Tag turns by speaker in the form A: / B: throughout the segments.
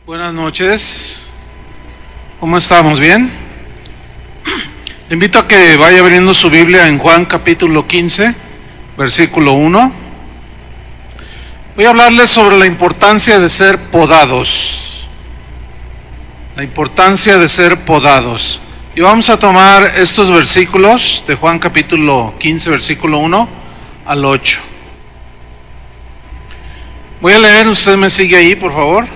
A: Buenas noches, ¿cómo estamos? ¿Bien? Le invito a que vaya abriendo su Biblia en Juan capítulo 15, versículo 1. Voy a hablarles sobre la importancia de ser podados. La importancia de ser podados. Y vamos a tomar estos versículos de Juan capítulo 15, versículo 1 al 8. Voy a leer, usted me sigue ahí, por favor.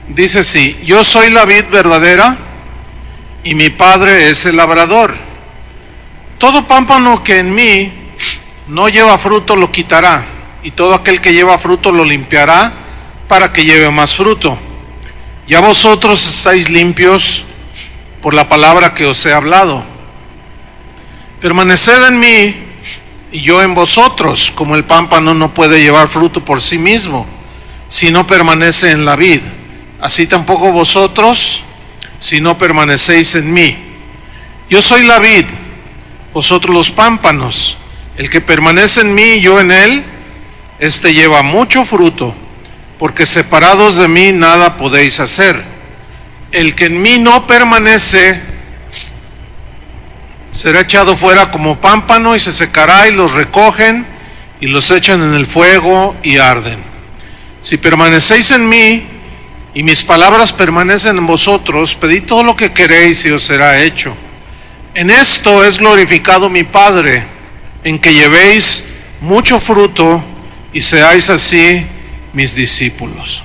A: Dice así: yo soy la vid verdadera y mi Padre es el labrador. Todo pámpano que en mí no lleva fruto lo quitará, y todo aquel que lleva fruto lo limpiará para que lleve más fruto. Ya vosotros estáis limpios por la palabra que os he hablado. Permaneced en mí y yo en vosotros, como el pámpano no puede llevar fruto por sí mismo si no permanece en la vid. Así tampoco vosotros, si no permanecéis en mí. Yo soy la vid, vosotros los pámpanos. El que permanece en mí y yo en él, éste lleva mucho fruto, porque separados de mí nada podéis hacer. El que en mí no permanece, será echado fuera como pámpano y se secará, y los recogen y los echan en el fuego y arden. Si permanecéis en mí, y mis palabras permanecen en vosotros, pedid todo lo que queréis y os será hecho. En esto es glorificado mi Padre, en que llevéis mucho fruto y seáis así mis discípulos.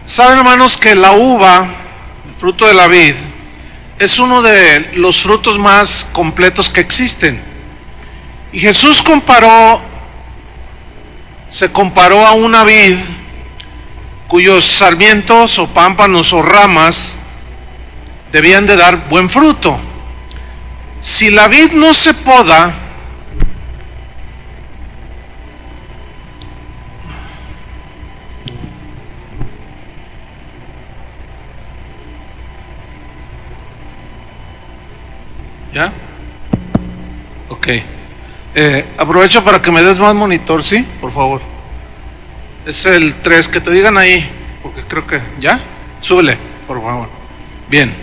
A: Saben, hermanos, que la uva, el fruto de la vid, es uno de los frutos más completos que existen. Y Jesús se comparó a una vid cuyos sarmientos o pámpanos o ramas debían de dar buen fruto. Si la vid no se poda, ¿ya? Ok. Aprovecho para que me des más monitor, ¿sí? Por favor. Es el 3, que te digan ahí, porque creo que, ¿ya? Súbele, por favor. Bien.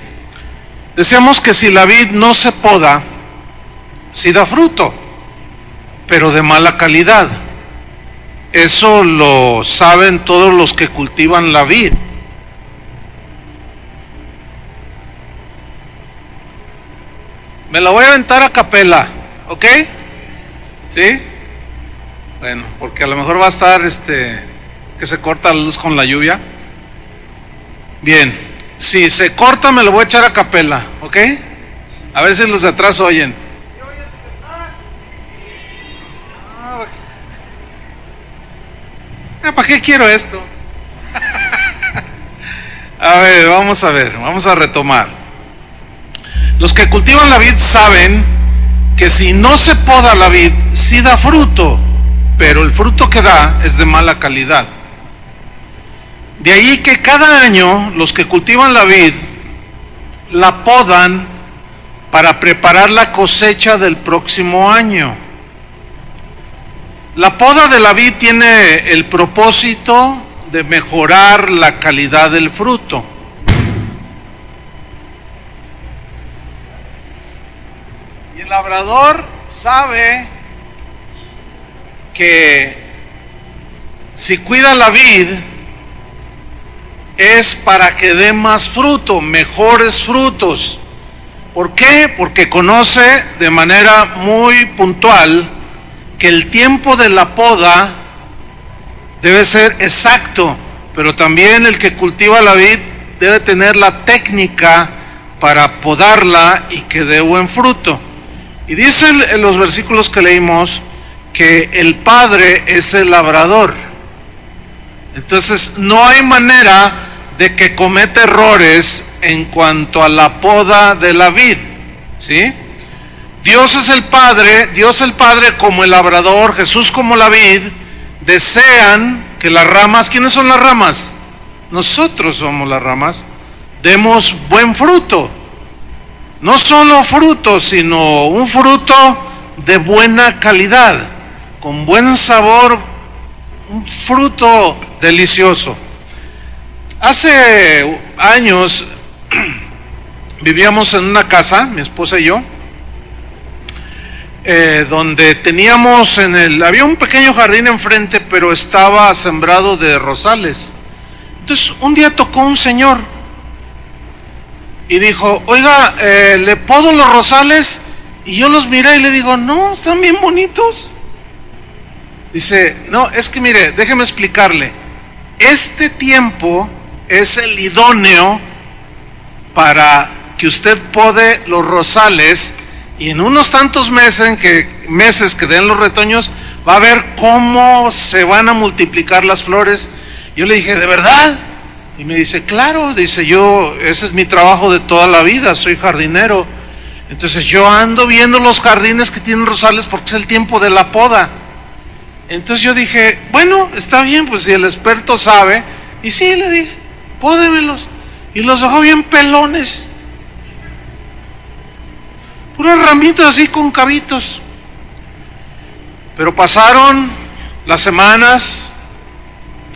A: Decíamos que si la vid no se poda, sí da fruto, pero de mala calidad. Eso lo saben todos los que cultivan la vid. Me la voy a aventar a capela, ¿ok? ¿Sí? Bueno, porque a lo mejor va a estar que se corta la luz con la lluvia. Bien, si se corta me lo voy a echar a capela, ¿ok? A ver si los de atrás oyen. ¿Para qué quiero esto? A ver, vamos a retomar. Los que cultivan la vid saben que si no se poda la vid, sí da fruto, pero el fruto que da es de mala calidad. De ahí que cada año los que cultivan la vid la podan para preparar la cosecha del próximo año. La poda de la vid tiene el propósito de mejorar la calidad del fruto. Y el labrador sabe que si cuida la vid es para que dé más fruto, mejores frutos. ¿Por qué? Porque conoce de manera muy puntual que el tiempo de la poda debe ser exacto, pero también el que cultiva la vid debe tener la técnica para podarla y que dé buen fruto. Y dice en los versículos que leímos que el Padre es el labrador. Entonces no hay manera de que cometa errores en cuanto a la poda de la vid, ¿sí? Dios es el Padre como el labrador, Jesús como la vid, desean que las ramas, ¿quiénes son las ramas? Nosotros somos las ramas, demos buen fruto. No solo fruto, sino un fruto de buena calidad, con buen sabor, un fruto delicioso. Hace años vivíamos en una casa, mi esposa y yo, donde teníamos había un pequeño jardín enfrente, pero estaba sembrado de rosales. Entonces un día tocó un señor y dijo: oiga, ¿le podo los rosales? Y yo los miré y le digo: no, están bien bonitos. Dice: no, es que mire, déjeme explicarle, este tiempo es el idóneo para que usted pode los rosales, y en unos tantos meses que den los retoños, va a ver cómo se van a multiplicar las flores. Yo le dije: ¿de verdad? Y me dice: claro, dice, ese es mi trabajo de toda la vida, soy jardinero. Entonces yo ando viendo los jardines que tienen rosales porque es el tiempo de la poda. Entonces yo dije: bueno, está bien, pues si el experto sabe. Y sí, le dije: pódemelos. Y los dejó bien pelones, puras ramitas así con cabitos. Pero pasaron las semanas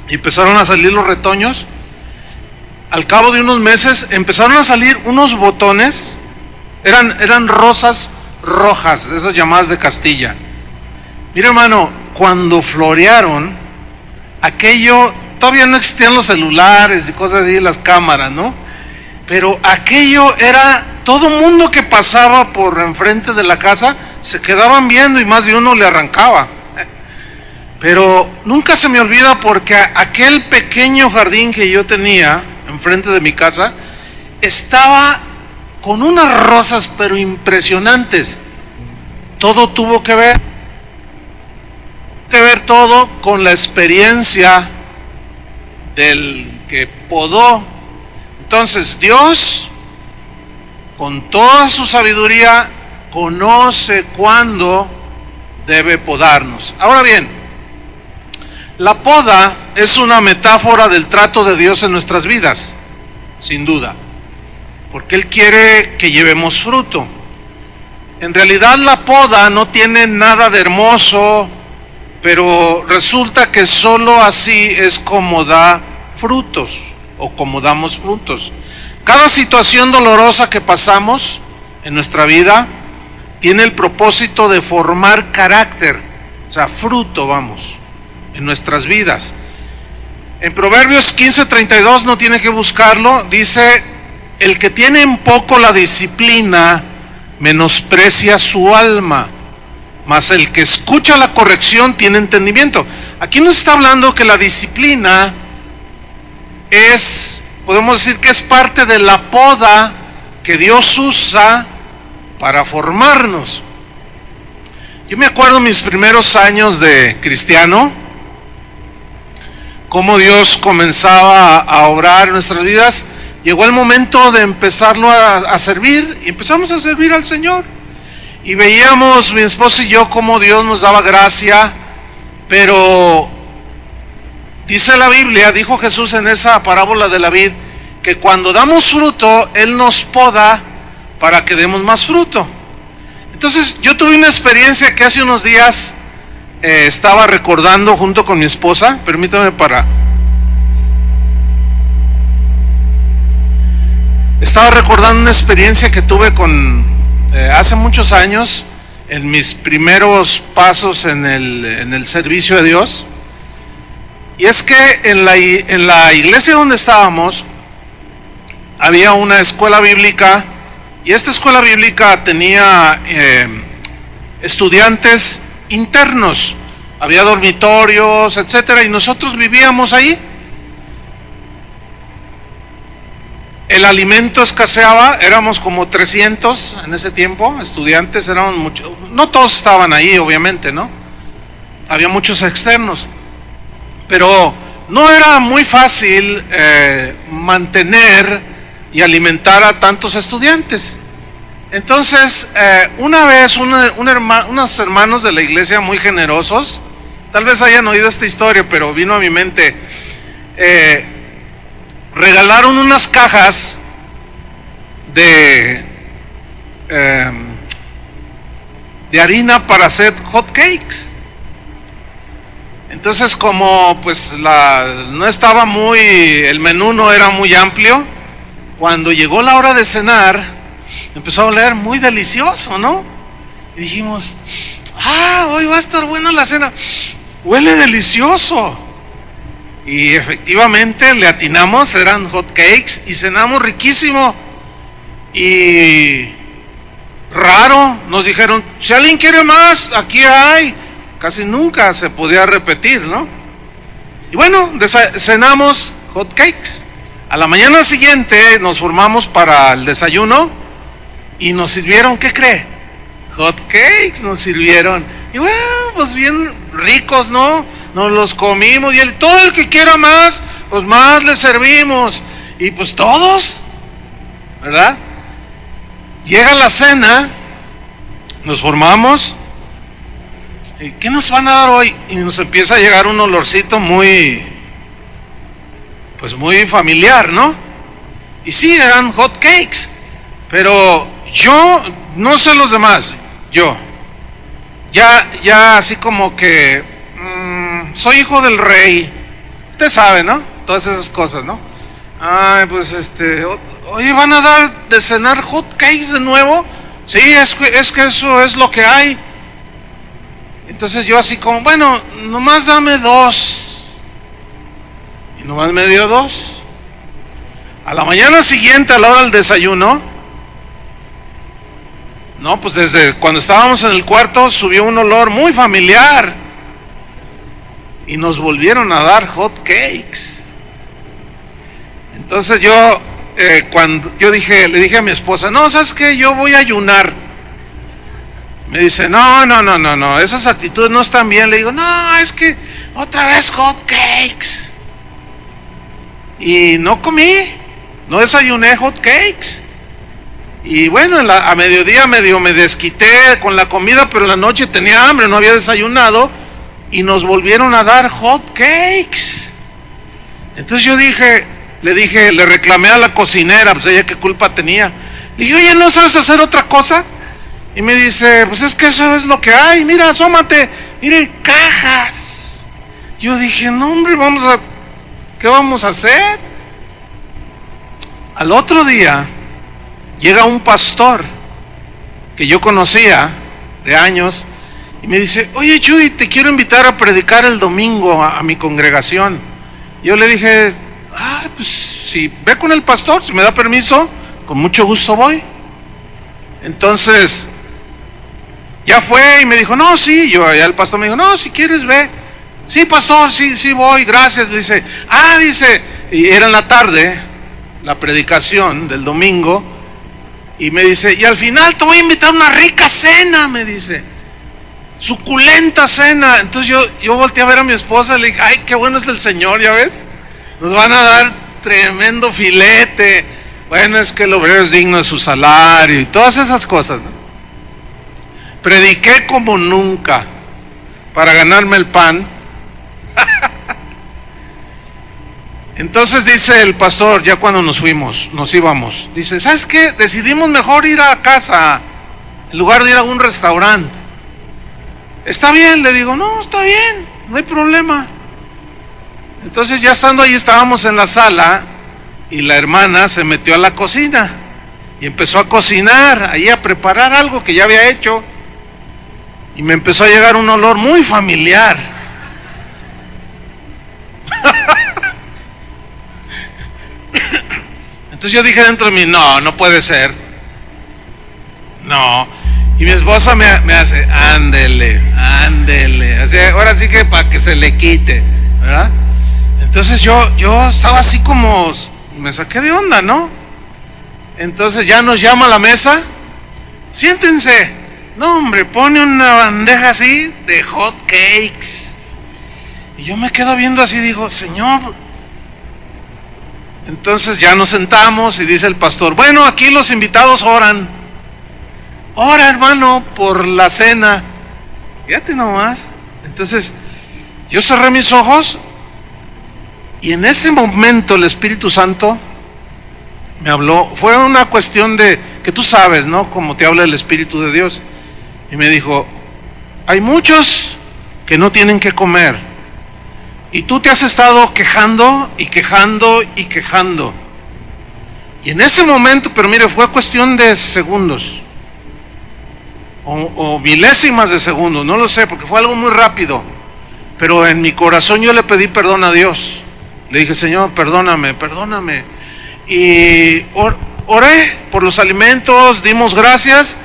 A: y empezaron a salir los retoños. Al cabo de unos meses empezaron a salir unos botones, eran rosas rojas, esas llamadas de Castilla. Mira, hermano, cuando florearon, aquello, todavía no existían los celulares y cosas así, las cámaras, ¿no? Pero aquello era, todo mundo que pasaba por enfrente de la casa se quedaban viendo y más de uno le arrancaba. Pero nunca se me olvida, porque aquel pequeño jardín que yo tenía enfrente de mi casa estaba con unas rosas pero impresionantes. Todo tuvo que ver todo con la experiencia del que podó. Entonces Dios, con toda su sabiduría, conoce cuándo debe podarnos. Ahora bien, la poda es una metáfora del trato de Dios en nuestras vidas, sin duda, porque Él quiere que llevemos fruto. En realidad la poda no tiene nada de hermoso, pero resulta que solo así es como da frutos, o como damos frutos. Cada situación dolorosa que pasamos en nuestra vida tiene el propósito de formar carácter, o sea, fruto, vamos, en nuestras vidas. En Proverbios 15:32, no tiene que buscarlo, dice: el que tiene en poco la disciplina menosprecia su alma, mas el que escucha la corrección tiene entendimiento. Aquí nos está hablando que la disciplina podemos decir que es parte de la poda que Dios usa para formarnos. Yo me acuerdo mis primeros años de cristiano, cómo Dios comenzaba a obrar en nuestras vidas. Llegó el momento de empezarlo a servir, y empezamos a servir al Señor. Y veíamos, mi esposo y yo, cómo Dios nos daba gracia. Pero dice la Biblia, dijo Jesús en esa parábola de la vid, que cuando damos fruto, Él nos poda para que demos más fruto. Entonces yo tuve una experiencia que hace unos días estaba recordando junto con mi esposa. Permítame Estaba recordando una experiencia que tuve hace muchos años, en mis primeros pasos en el servicio de Dios. Y es que en la iglesia donde estábamos había una escuela bíblica, y esta escuela bíblica tenía estudiantes internos, había dormitorios, etcétera, y nosotros vivíamos ahí. El alimento escaseaba, éramos como 300 en ese tiempo, estudiantes, éramos muchos, no todos estaban ahí, obviamente, ¿no? Había muchos externos, pero no era muy fácil mantener y alimentar a tantos estudiantes. Entonces, una vez unos hermanos de la iglesia muy generosos, tal vez hayan oído esta historia, pero vino a mi mente, regalaron unas cajas de harina para hacer hot cakes. Entonces, como pues no estaba el menú no era muy amplio, cuando llegó la hora de cenar, empezó a oler muy delicioso, ¿no? Y dijimos, hoy va a estar buena la cena, huele delicioso. Y efectivamente le atinamos, eran hot cakes y cenamos riquísimo. Y raro, nos dijeron, si alguien quiere más, aquí hay. Casi nunca se podía repetir, ¿no? Y bueno, cenamos hot cakes. A la mañana siguiente nos formamos para el desayuno y nos sirvieron, ¿qué cree? Hot cakes nos sirvieron. Y bueno, pues bien ricos, ¿no? Nos los comimos y todo el que quiera más, pues más le servimos. Y pues todos, ¿verdad? Llega la cena, nos formamos. ¿Y qué nos van a dar hoy? Y nos empieza a llegar un olorcito muy familiar, ¿no? Y sí, eran hot cakes, pero yo, no sé los demás, yo, ya así como que, soy hijo del rey, usted sabe, ¿no? Todas esas cosas, ¿no? Ay, pues oye, ¿van a dar de cenar hot cakes de nuevo? Sí, es que eso es lo que hay. Entonces yo así como, bueno, nomás dame 2. Y nomás me dio 2. A la mañana siguiente, a la hora del desayuno, no, pues desde cuando estábamos en el cuarto subió un olor muy familiar. Y nos volvieron a dar hot cakes. Entonces cuando le dije a mi esposa, no, ¿sabes qué? Yo voy a ayunar. Me dice, no, esas actitudes no están bien. Le digo, no, es que otra vez hot cakes. Y no comí, no desayuné hot cakes. Y bueno, a mediodía medio me desquité con la comida, pero en la noche tenía hambre, no había desayunado. Y nos volvieron a dar hot cakes. Entonces le reclamé a la cocinera, pues ella qué culpa tenía. Le dije, oye, ¿no sabes hacer otra cosa? Y me dice, pues es que eso es lo que hay, mira, asómate, mire, cajas. Yo dije, no hombre, ¿qué vamos a hacer? Al otro día, llega un pastor que yo conocía de años, y me dice, oye Chuy, te quiero invitar a predicar el domingo a mi congregación. Yo le dije, pues si ve con el pastor, si me da permiso, con mucho gusto voy. Entonces ya fue y me dijo, no, sí, ya el pastor me dijo, no, si quieres ve. Sí, pastor, sí voy, gracias. Dice, y era en la tarde, la predicación del domingo, y me dice, y al final te voy a invitar a una rica cena, me dice, suculenta cena. Entonces yo volteé a ver a mi esposa y le dije, ay, qué bueno es el Señor, ya ves, nos van a dar tremendo filete. Bueno, es que el obrero es digno de su salario y todas esas cosas, ¿no? Prediqué como nunca para ganarme el pan. Entonces dice el pastor, ya cuando nos íbamos, dice, ¿sabes qué? Decidimos mejor ir a casa en lugar de ir a un restaurante. ¿Está bien? Le digo, no, está bien, no hay problema. Entonces ya estando ahí, estábamos en la sala y la hermana se metió a la cocina y empezó a cocinar, ahí a preparar algo que ya había hecho, y me empezó a llegar un olor muy familiar. Entonces yo dije dentro de mí, no puede ser, no. Y mi esposa me hace, ándele, así, ahora sí que para que se le quite, ¿verdad? Entonces yo estaba así como, me saqué de onda, ¿no? Entonces ya nos llama a la mesa, siéntense. No hombre, pone una bandeja así de hot cakes. Y yo me quedo viendo así, digo, Señor. Entonces ya nos sentamos y dice el pastor, bueno, aquí los invitados oran. Ora, hermano, por la cena. Fíjate nomás. Entonces yo cerré mis ojos y en ese momento el Espíritu Santo me habló. Fue una cuestión de que tú sabes, ¿no? Como te habla el Espíritu de Dios. Y me dijo, hay muchos que no tienen que comer Y tú te has estado quejando y quejando y quejando. Y en ese momento, pero mire, fue cuestión de segundos o milésimas de segundos, no lo sé, porque fue algo muy rápido. Pero en mi corazón yo le pedí perdón a Dios. Le dije, Señor, perdóname, perdóname. Y oré por los alimentos, dimos gracias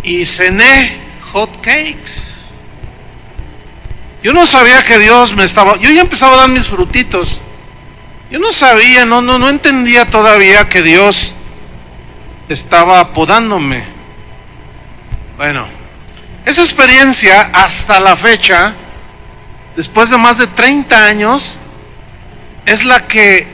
A: y cené hot cakes. Yo no sabía que Dios me estaba... Yo ya empezaba a dar mis frutitos. Yo no sabía, no entendía todavía que Dios estaba podándome. Bueno, esa experiencia hasta la fecha, después de más de 30 años, es la que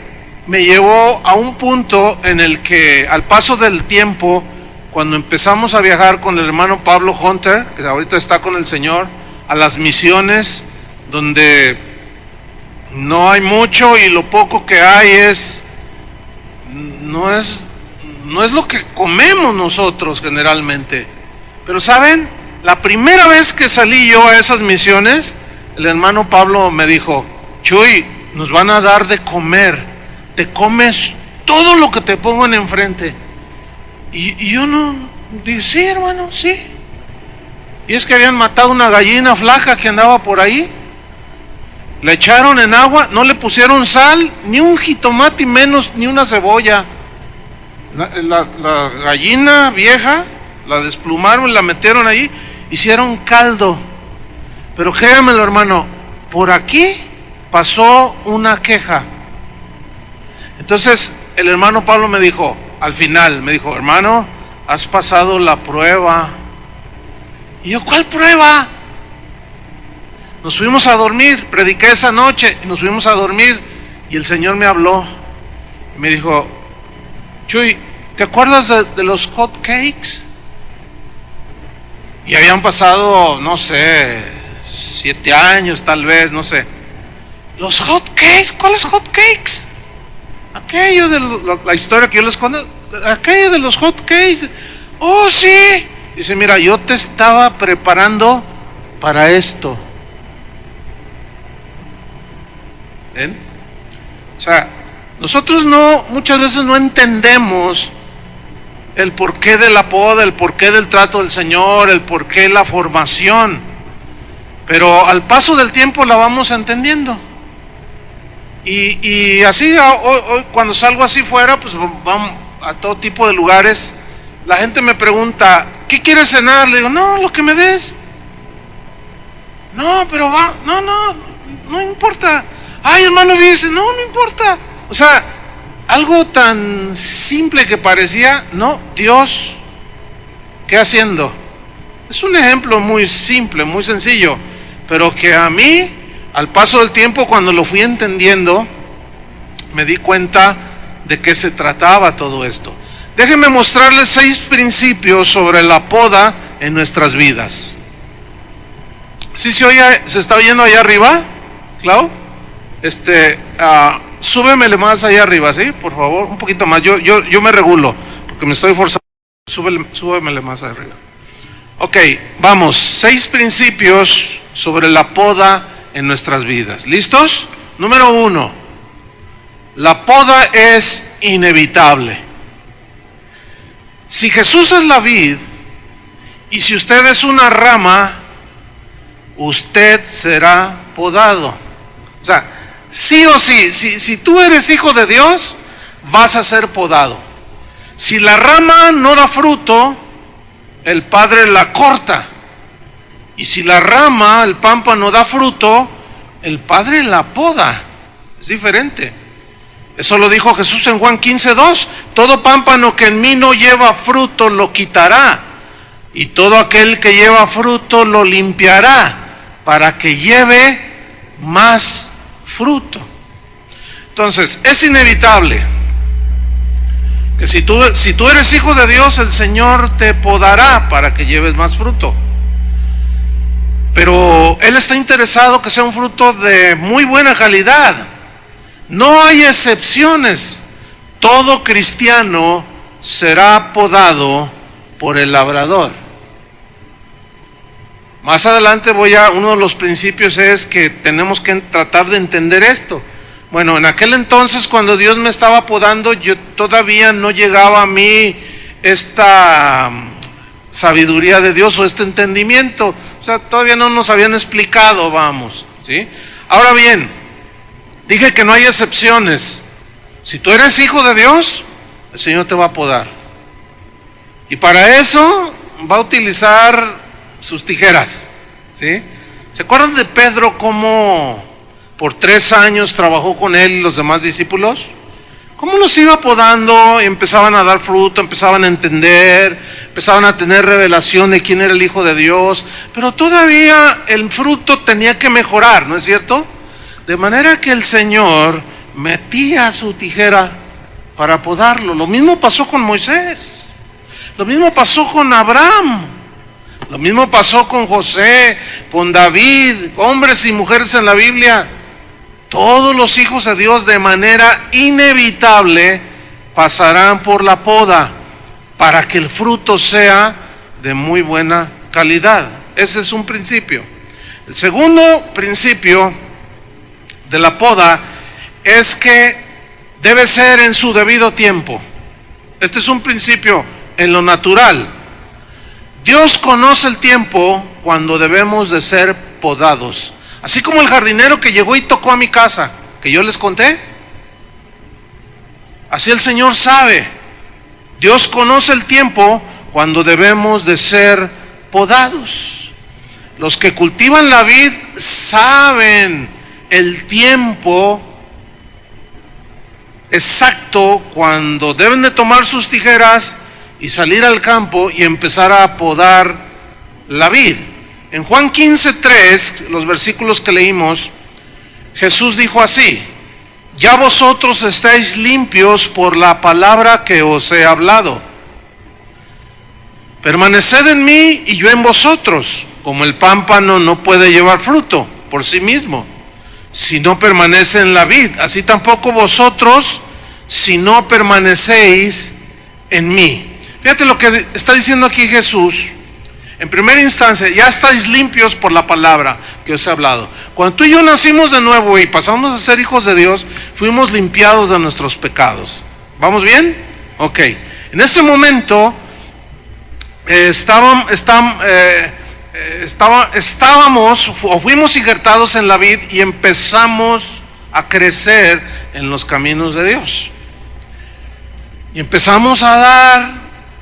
A: me llevó a un punto en el que, al paso del tiempo, cuando empezamos a viajar con el hermano Pablo Hunter, que ahorita está con el Señor, a las misiones donde no hay mucho y lo poco que hay no es lo que comemos nosotros generalmente. Pero ¿saben? La primera vez que salí yo a esas misiones, el hermano Pablo me dijo, Chuy, nos van a dar de comer, te comes todo lo que te pongan enfrente. Y yo no, dije, sí hermano, sí. Y es que habían matado una gallina flaca que andaba por ahí, le echaron en agua, no le pusieron sal, ni un jitomate y menos ni una cebolla. La gallina vieja, la desplumaron, la metieron ahí, hicieron caldo. Pero créanmelo hermano, por aquí pasó una queja. Entonces el hermano Pablo me dijo, al final, me dijo, hermano, has pasado la prueba. Y yo, ¿cuál prueba? Nos fuimos a dormir, prediqué esa noche y nos fuimos a dormir y el Señor me habló y me dijo, Chuy, ¿te acuerdas de los hot cakes? Y habían pasado, no sé, 7 años tal vez, no sé. ¿Los hot cakes? ¿Cuáles hot cakes? Aquello de la historia que yo les conté, aquello de los hot cakes. Oh, sí. Dice, mira, yo te estaba preparando para esto. ¿Ven? O sea, nosotros muchas veces no entendemos el porqué de la poda, el porqué del trato del Señor, el porqué de la formación. Pero al paso del tiempo la vamos entendiendo. Y así, hoy, cuando salgo así fuera, pues vamos a todo tipo de lugares. La gente me pregunta, ¿qué quieres cenar? Le digo, no, lo que me des. No, pero no importa. Ay, hermano, dice, no importa. O sea, algo tan simple que parecía, no, Dios, ¿qué haciendo? Es un ejemplo muy simple, muy sencillo, pero que a mí, al paso del tiempo, cuando lo fui entendiendo, me di cuenta de qué se trataba todo esto. Déjenme mostrarles 6 principios sobre la poda en nuestras vidas. ¿Sí se oye, se está oyendo allá arriba, Clau? Súbemele más allá arriba, ¿sí? Por favor, un poquito más. Yo me regulo, porque me estoy forzando. Súbemele más arriba. Ok, vamos. 6 principios sobre la poda en nuestras vidas. ¿Listos? Número 1. La poda es inevitable. Si Jesús es la vid y si usted es una rama, usted será podado. O sea, sí o sí, si tú eres hijo de Dios, vas a ser podado. Si la rama no da fruto, el Padre la corta. Y si la rama, el pámpano, da fruto, el Padre la poda. Es diferente. Eso lo dijo Jesús en Juan 15:2. Todo pámpano que en mí no lleva fruto lo quitará, y todo aquel que lleva fruto lo limpiará, para que lleve más fruto. Entonces, es inevitable que si tú eres hijo de Dios, el Señor te podará para que lleves más fruto. Pero Él está interesado que sea un fruto de muy buena calidad. No hay excepciones. Todo cristiano será podado por el labrador. Más adelante uno de los principios es que tenemos que tratar de entender esto. Bueno, en aquel entonces cuando Dios me estaba podando, yo todavía no llegaba a mí esta sabiduría de Dios o este entendimiento. O sea, todavía no nos habían explicado, vamos, ¿sí? Ahora bien, dije que no hay excepciones. Si tú eres hijo de Dios, el Señor te va a podar. Y para eso va a utilizar sus tijeras, ¿sí? ¿Se acuerdan de Pedro cómo por 3 años trabajó con él y los demás discípulos? ¿Cómo los iba podando? Y empezaban a dar fruto, empezaban a entender, empezaban a tener revelación de quién era el Hijo de Dios, pero todavía el fruto tenía que mejorar, ¿no es cierto? De manera que el Señor metía su tijera para podarlo. Lo mismo pasó con Moisés, lo mismo pasó con Abraham, lo mismo pasó con José, con David, hombres y mujeres en la Biblia. Todos los hijos de Dios de manera inevitable pasarán por la poda para que el fruto sea de muy buena calidad. Ese es un principio. El segundo principio de la poda es que debe ser en su debido tiempo. Este es un principio en lo natural. Dios conoce el tiempo cuando debemos de ser podados. Así como el jardinero que llegó y tocó a mi casa, que yo les conté. Así el Señor sabe. Dios conoce el tiempo cuando debemos de ser podados. Los que cultivan la vid saben el tiempo exacto cuando deben de tomar sus tijeras y salir al campo y empezar a podar la vid. En Juan 15:3, los versículos que leímos, Jesús dijo así: ya vosotros estáis limpios por la palabra que os he hablado. Permaneced en mí y yo en vosotros, como el pámpano no puede llevar fruto por sí mismo, si no permanece en la vid, así tampoco vosotros, si no permanecéis en mí. Fíjate lo que está diciendo aquí Jesús. En primera instancia, ya estáis limpios por la palabra que os he hablado. Cuando tú y yo nacimos de nuevo y pasamos a ser hijos de Dios, fuimos limpiados de nuestros pecados. ¿Vamos bien? Ok. En ese momento estábamos o fuimos injertados en la vid y empezamos a crecer en los caminos de Dios. Y empezamos a dar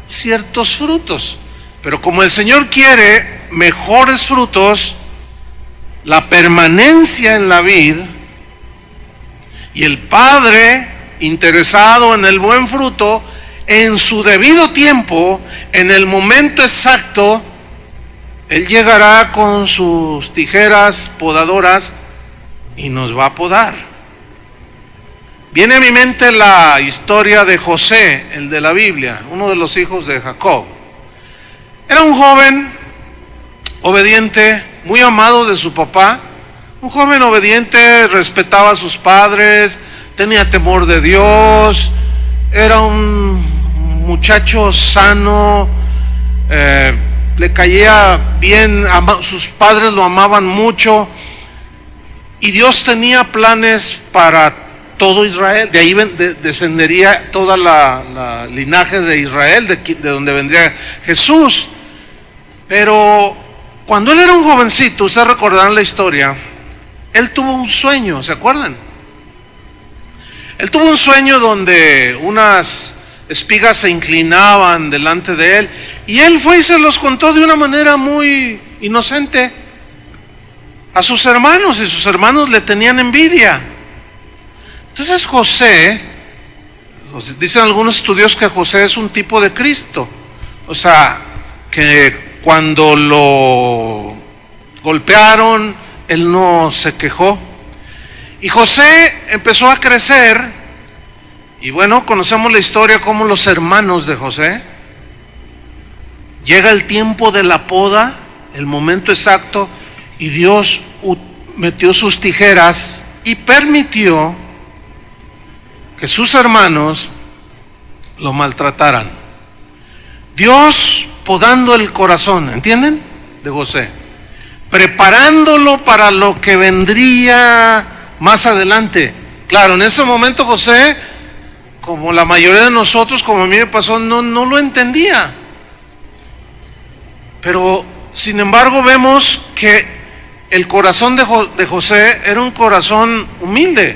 A: ciertos frutos. Pero como el Señor quiere mejores frutos, la permanencia en la vid y el Padre interesado en el buen fruto, en su debido tiempo, en el momento exacto, Él llegará con sus tijeras podadoras y nos va a podar. Viene a mi mente la historia de José, el de la Biblia, uno de los hijos de Jacob. Era un joven obediente, muy amado de su papá, un joven obediente, respetaba a sus padres, tenía temor de Dios, era un muchacho sano, le caía bien, sus padres lo amaban mucho, y Dios tenía planes para todo Israel. De ahí descendería toda la linaje de Israel, de donde vendría Jesús. Pero cuando él era un jovencito, ustedes recordarán la historia, él tuvo un sueño, ¿se acuerdan? Él tuvo un sueño donde unas espigas se inclinaban delante de él, y él fue y se los contó de una manera muy inocente a sus hermanos, y sus hermanos le tenían envidia. Entonces José, dicen algunos estudios que José es un tipo de Cristo, o sea, que cuando lo golpearon, él no se quejó. Y José empezó a crecer, y bueno, conocemos la historia como los hermanos de José. Llega el tiempo de la poda, el momento exacto, y Dios metió sus tijeras y permitió que sus hermanos lo maltrataran. Dios podando el corazón, ¿entienden? De José. preparándolo para lo que vendría más adelante. Claro, en ese momento José, como la mayoría de nosotros, como a mí me pasó, no lo entendía. Pero, sin embargo, vemos que el corazón de José era un corazón humilde.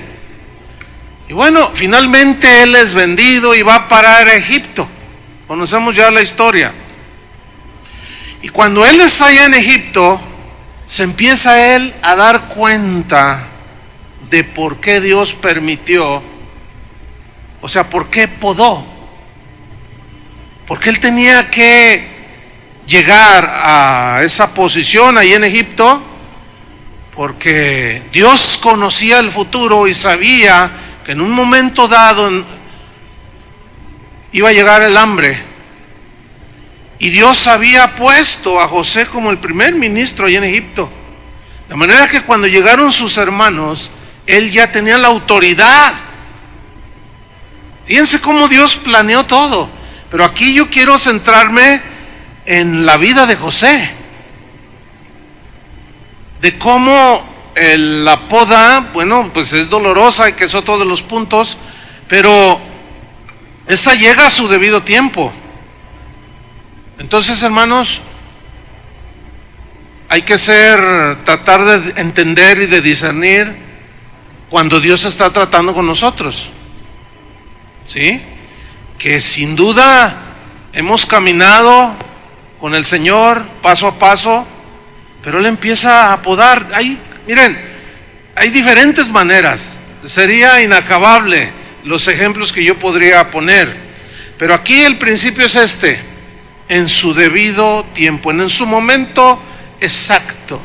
A: Y bueno, finalmente él es vendido y va a parar a Egipto. Conocemos ya la historia. Y cuando él está allá en Egipto, se empieza él a dar cuenta de por qué Dios permitió, o sea, por qué podó. Porque él tenía que llegar a esa posición ahí en Egipto, porque Dios conocía el futuro y sabía que en un momento dado iba a llegar el hambre. Y Dios había puesto a José como el primer ministro allá en Egipto. De manera que cuando llegaron sus hermanos, él ya tenía la autoridad. Fíjense cómo Dios planeó todo. Pero aquí yo quiero centrarme en la vida de José. De cómo la poda, bueno, pues es dolorosa y que es otro de los puntos, pero esta llega a su debido tiempo. Entonces, hermanos, hay que tratar de entender y de discernir cuando Dios está tratando con nosotros, ¿sí? Que sin duda hemos caminado con el Señor paso a paso, pero Él empieza a podar. Miren, hay diferentes maneras, sería inacabable los ejemplos que yo podría poner, pero aquí el principio es este: en su debido tiempo, en su momento exacto.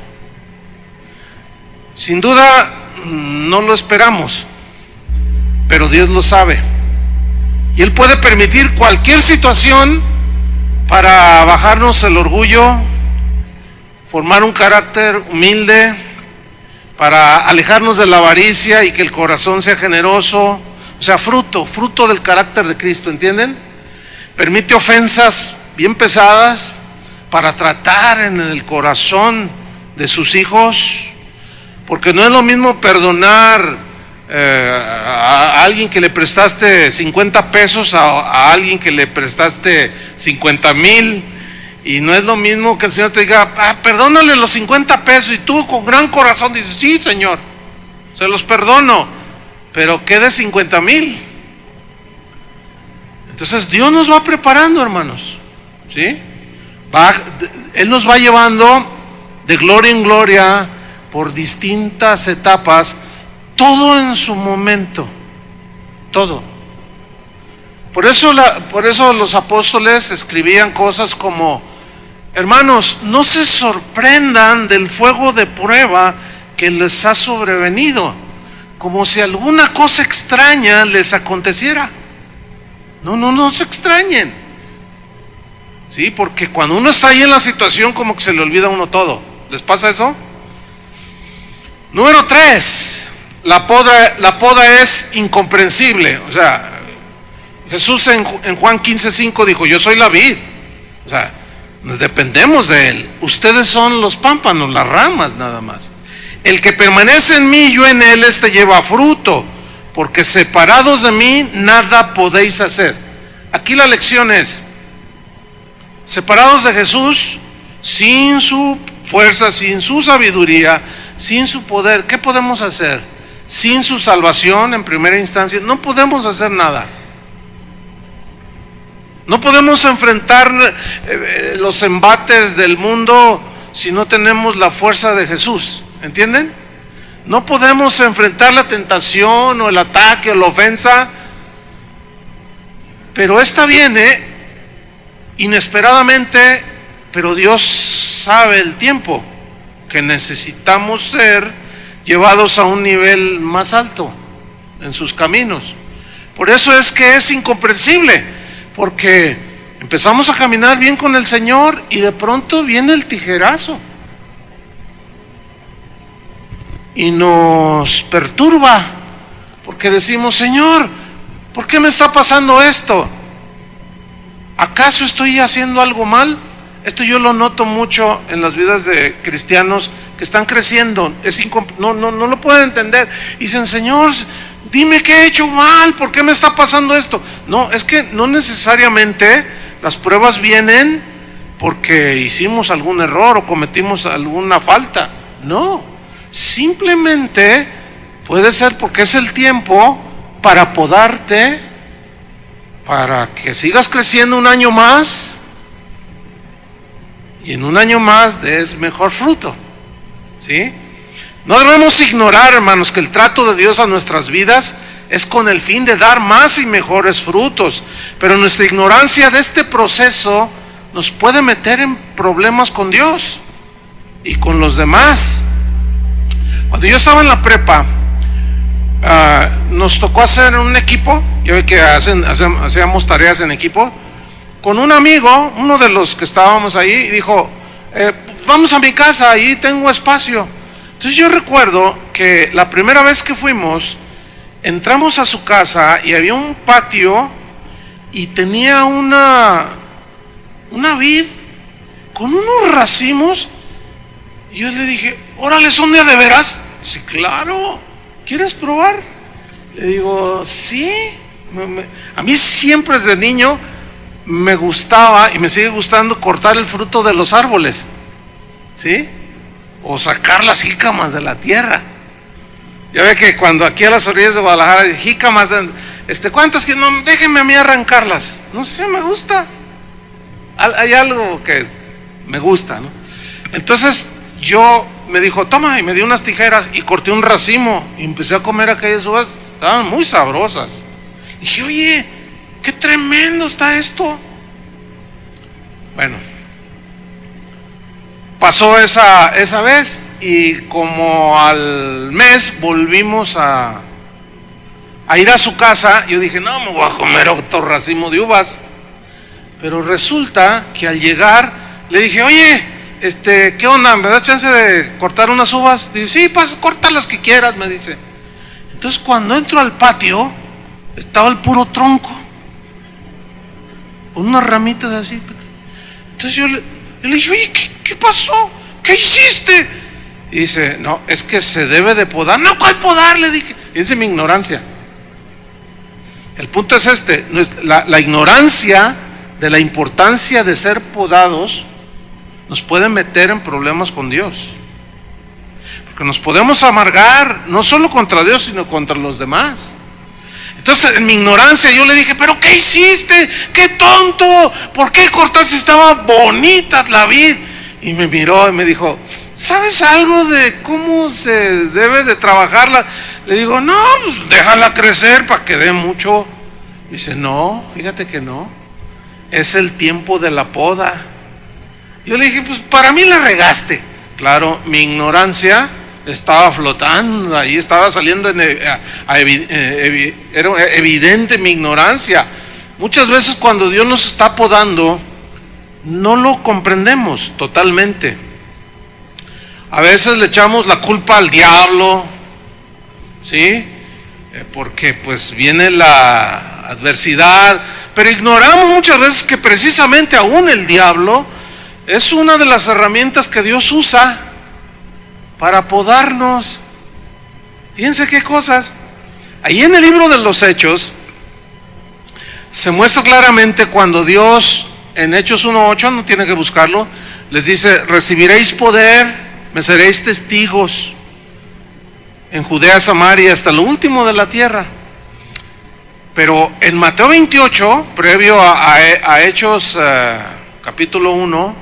A: Sin duda no lo esperamos, pero Dios lo sabe. Y Él puede permitir cualquier situación para bajarnos el orgullo, formar un carácter humilde, para alejarnos de la avaricia y que el corazón sea generoso, o sea, fruto del carácter de Cristo, ¿entienden? Permite ofensas bien pesadas para tratar en el corazón de sus hijos, porque no es lo mismo perdonar a alguien que le prestaste 50 pesos a alguien que le prestaste 50,000, y no es lo mismo que el Señor te diga, perdónale los 50 pesos, y tú con gran corazón dices, sí, Señor, se los perdono, pero quede 50,000. Entonces Dios nos va preparando, hermanos, ¿sí? Él nos va llevando de gloria en gloria por distintas etapas, todo en su momento, todo. Por eso los apóstoles escribían cosas como: hermanos, no se sorprendan del fuego de prueba que les ha sobrevenido, como si alguna cosa extraña les aconteciera. No se extrañen. Sí, porque cuando uno está ahí en la situación, como que se le olvida a uno todo. ¿Les pasa eso? Número 3, la poda es incomprensible. O sea, Jesús en Juan 15:5 dijo: yo soy la vid. O sea, dependemos de Él. Ustedes son los pámpanos, las ramas nada más. El que permanece en mí y yo en Él, este lleva fruto, porque separados de mí nada podéis hacer. Aquí la lección es: separados de Jesús, sin su fuerza, sin su sabiduría, sin su poder, ¿qué podemos hacer? Sin su salvación en primera instancia, no podemos hacer nada. No podemos enfrentar los embates del mundo si no tenemos la fuerza de Jesús, ¿entienden? No podemos enfrentar la tentación o el ataque o la ofensa, pero esta viene inesperadamente, pero Dios sabe el tiempo que necesitamos ser llevados a un nivel más alto en sus caminos. Por eso es que es incomprensible, porque empezamos a caminar bien con el Señor y de pronto viene el tijerazo y nos perturba, porque decimos: Señor, ¿por qué me está pasando esto? ¿Acaso estoy haciendo algo mal? Esto yo lo noto mucho en las vidas de cristianos que están creciendo, no lo pueden entender. Y dicen, Señor, dime qué he hecho mal, ¿por qué me está pasando esto? No, es que no necesariamente las pruebas vienen porque hicimos algún error o cometimos alguna falta. No, simplemente puede ser porque es el tiempo para podarte, para que sigas creciendo un año más y en un año más des mejor fruto, ¿sí? No debemos ignorar, hermanos, que el trato de Dios a nuestras vidas es con el fin de dar más y mejores frutos, pero nuestra ignorancia de este proceso nos puede meter en problemas con Dios y con los demás. Cuando yo estaba en la prepa, nos tocó hacer un equipo. Yo ve que hacíamos tareas en equipo con un amigo, uno de los que estábamos ahí, y dijo, vamos a mi casa, ahí tengo espacio. Entonces yo recuerdo que la primera vez que fuimos, entramos a su casa y había un patio y tenía una vid con unos racimos, y yo le dije, órale, ¿son de veras? Sí, claro, ¿quieres probar? Le digo, sí. A mí siempre desde niño me gustaba y me sigue gustando cortar el fruto de los árboles, ¿sí? O sacar las jícamas de la tierra. Ya ve que cuando aquí a las orillas de Guadalajara hay jícamas, ¿cuántas? Que no, déjenme a mí arrancarlas. No sé, me gusta. Hay algo que me gusta, ¿no? Entonces me dijo, toma, y me dio unas tijeras y corté un racimo y empecé a comer aquellas uvas, estaban muy sabrosas. Y dije, oye, qué tremendo está esto. Bueno, pasó esa vez y como al mes volvimos a ir a su casa. Yo dije, no, me voy a comer otro racimo de uvas. Pero resulta que al llegar le dije, oye, ¿qué onda? ¿Me da chance de cortar unas uvas? Dice, sí, corta las que quieras, me dice. Entonces cuando entro al patio, estaba el puro tronco, con unas ramitas así. Entonces yo le dije, oye, ¿qué pasó? ¿Qué hiciste? Y dice, no, es que se debe de podar. No, ¿cuál podar? Le dije. Fíjense mi ignorancia. El punto es la ignorancia de la importancia de ser podados nos puede meter en problemas con Dios, porque nos podemos amargar no solo contra Dios sino contra los demás. Entonces en mi ignorancia yo le dije, pero ¿qué hiciste? ¡Qué tonto! ¿Por qué cortaste? Estaba bonita la vid. Y me miró y me dijo, ¿sabes algo de cómo se debe de trabajarla? Le digo, no, pues déjala crecer para que dé mucho. Dice, no, fíjate que no, es el tiempo de la poda. Yo le dije, pues para mí la regaste. Claro, mi ignorancia estaba flotando ahí, estaba saliendo era evidente mi ignorancia. Muchas veces cuando Dios nos está podando no lo comprendemos totalmente. A veces le echamos la culpa al diablo, ¿sí? Porque pues viene la adversidad, pero ignoramos muchas veces que precisamente aún el diablo es una de las herramientas que Dios usa para podarnos. Fíjense qué cosas. Ahí en el libro de los Hechos se muestra claramente cuando Dios, en Hechos 1:8, no tiene que buscarlo, les dice, recibiréis poder, me seréis testigos en Judea, Samaria, hasta lo último de la tierra. Pero en Mateo 28, previo a Hechos capítulo 1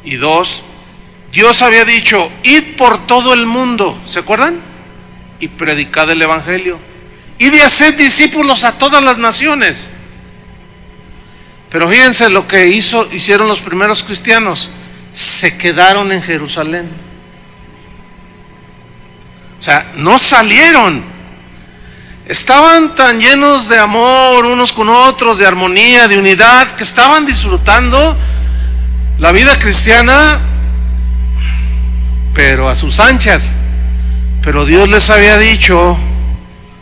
A: y 2, Dios había dicho, id por todo el mundo, ¿se acuerdan? Y predicad el evangelio, id y haced discípulos a todas las naciones. Pero fíjense lo que hicieron los primeros cristianos, se quedaron en Jerusalén. O sea, no salieron. Estaban tan llenos de amor unos con otros, de armonía, de unidad, que estaban disfrutando la vida cristiana, pero a sus anchas. Pero Dios les había dicho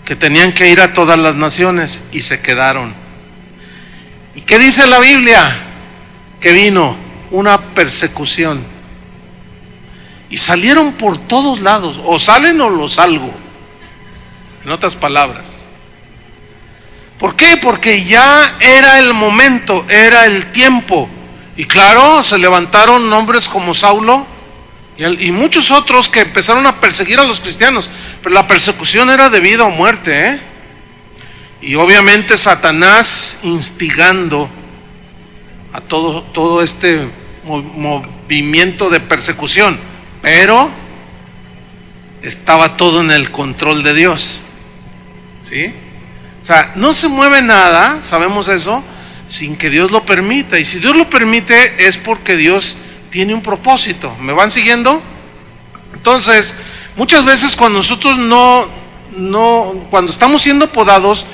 A: que tenían que ir a todas las naciones y se quedaron. ¿Y qué dice la Biblia? Que vino una persecución. Y salieron por todos lados, o salen o los salgo, en otras palabras. ¿Por qué? Porque ya era el momento, era el tiempo. Y claro, se levantaron hombres como Saulo y muchos otros que empezaron a perseguir a los cristianos, pero la persecución era de vida o muerte, ¿eh? Y obviamente Satanás instigando a todo este movimiento de persecución, pero estaba todo en el control de Dios, ¿sí? O sea, no se mueve nada, sabemos eso, sin que Dios lo permita. Y si Dios lo permite es porque Dios tiene un propósito. ¿Me van siguiendo? Entonces, muchas veces cuando nosotros cuando estamos siendo podados,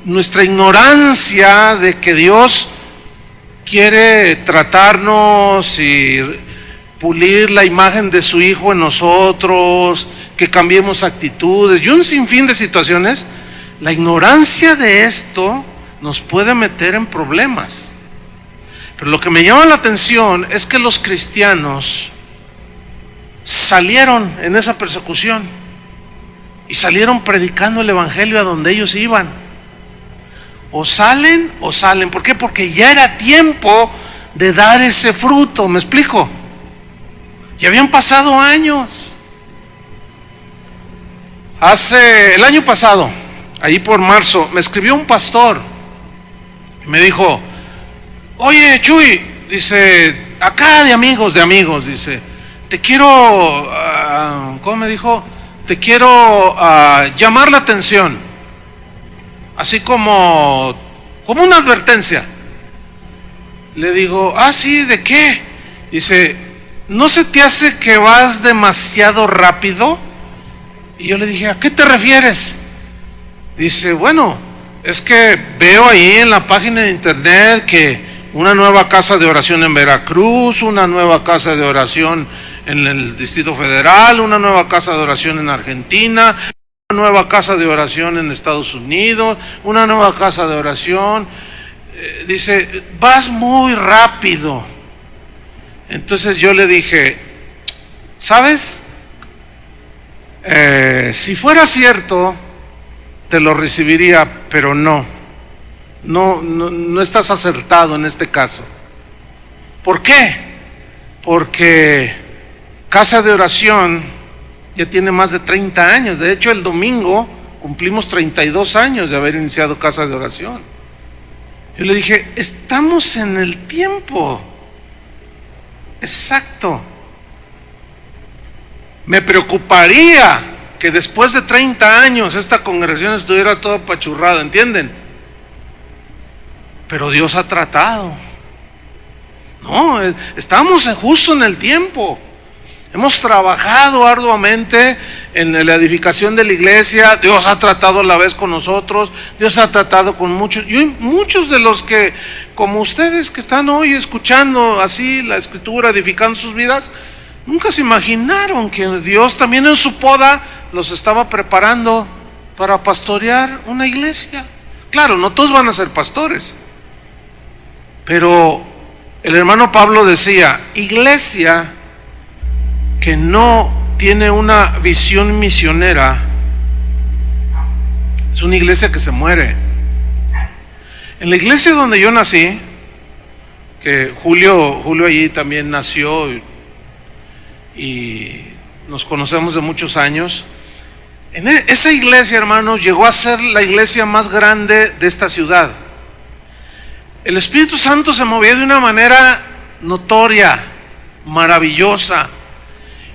A: nuestra ignorancia de que Dios quiere tratarnos y pulir la imagen de su Hijo en nosotros, que cambiemos actitudes y un sinfín de situaciones, la ignorancia de esto nos puede meter en problemas. Pero lo que me llama la atención es que los cristianos salieron en esa persecución y salieron predicando el evangelio a donde ellos iban. O salen. ¿Por qué? Porque ya era tiempo de dar ese fruto. ¿Me explico? Ya habían pasado años. El año pasado, ahí por marzo, me escribió un pastor y me dijo: oye, Chuy, dice, acá de amigos, dice, te quiero, ¿cómo me dijo? Te quiero llamar la atención, así como una advertencia. Le digo: sí, ¿de qué? Dice: ¿no se te hace que vas demasiado rápido? Y yo le dije: ¿a qué te refieres? Dice: bueno, es que veo ahí en la página de internet que una nueva casa de oración en Veracruz, una nueva casa de oración en el Distrito Federal, una nueva casa de oración en Argentina, una nueva casa de oración en Estados Unidos, una nueva casa de oración. Dice: vas muy rápido. Entonces yo le dije: ¿sabes? Si fuera cierto, te lo recibiría, pero no estás acertado en este caso. ¿Por qué? Porque Casa de Oración ya tiene más de 30 años. De hecho, el domingo cumplimos 32 años de haber iniciado Casa de Oración. Yo le dije: estamos en el tiempo exacto. Me preocuparía que después de 30 años esta congregación estuviera toda apachurrada, ¿entienden? Pero Dios ha tratado. No, estamos justo en el tiempo. Hemos trabajado arduamente en la edificación de la iglesia. Dios ha tratado a la vez con nosotros. Dios ha tratado con muchos. Y muchos de los que, como ustedes que están hoy escuchando así la escritura, edificando sus vidas, nunca se imaginaron que Dios también en su poda los estaba preparando para pastorear una iglesia. Claro, no todos van a ser pastores, pero el hermano Pablo decía: iglesia que no tiene una visión misionera es una iglesia que se muere. En la iglesia donde yo nací, que Julio allí también nació y nos conocemos de muchos años, en esa iglesia, hermanos, llegó a ser la iglesia más grande de esta ciudad. El Espíritu Santo se movía de una manera notoria, maravillosa,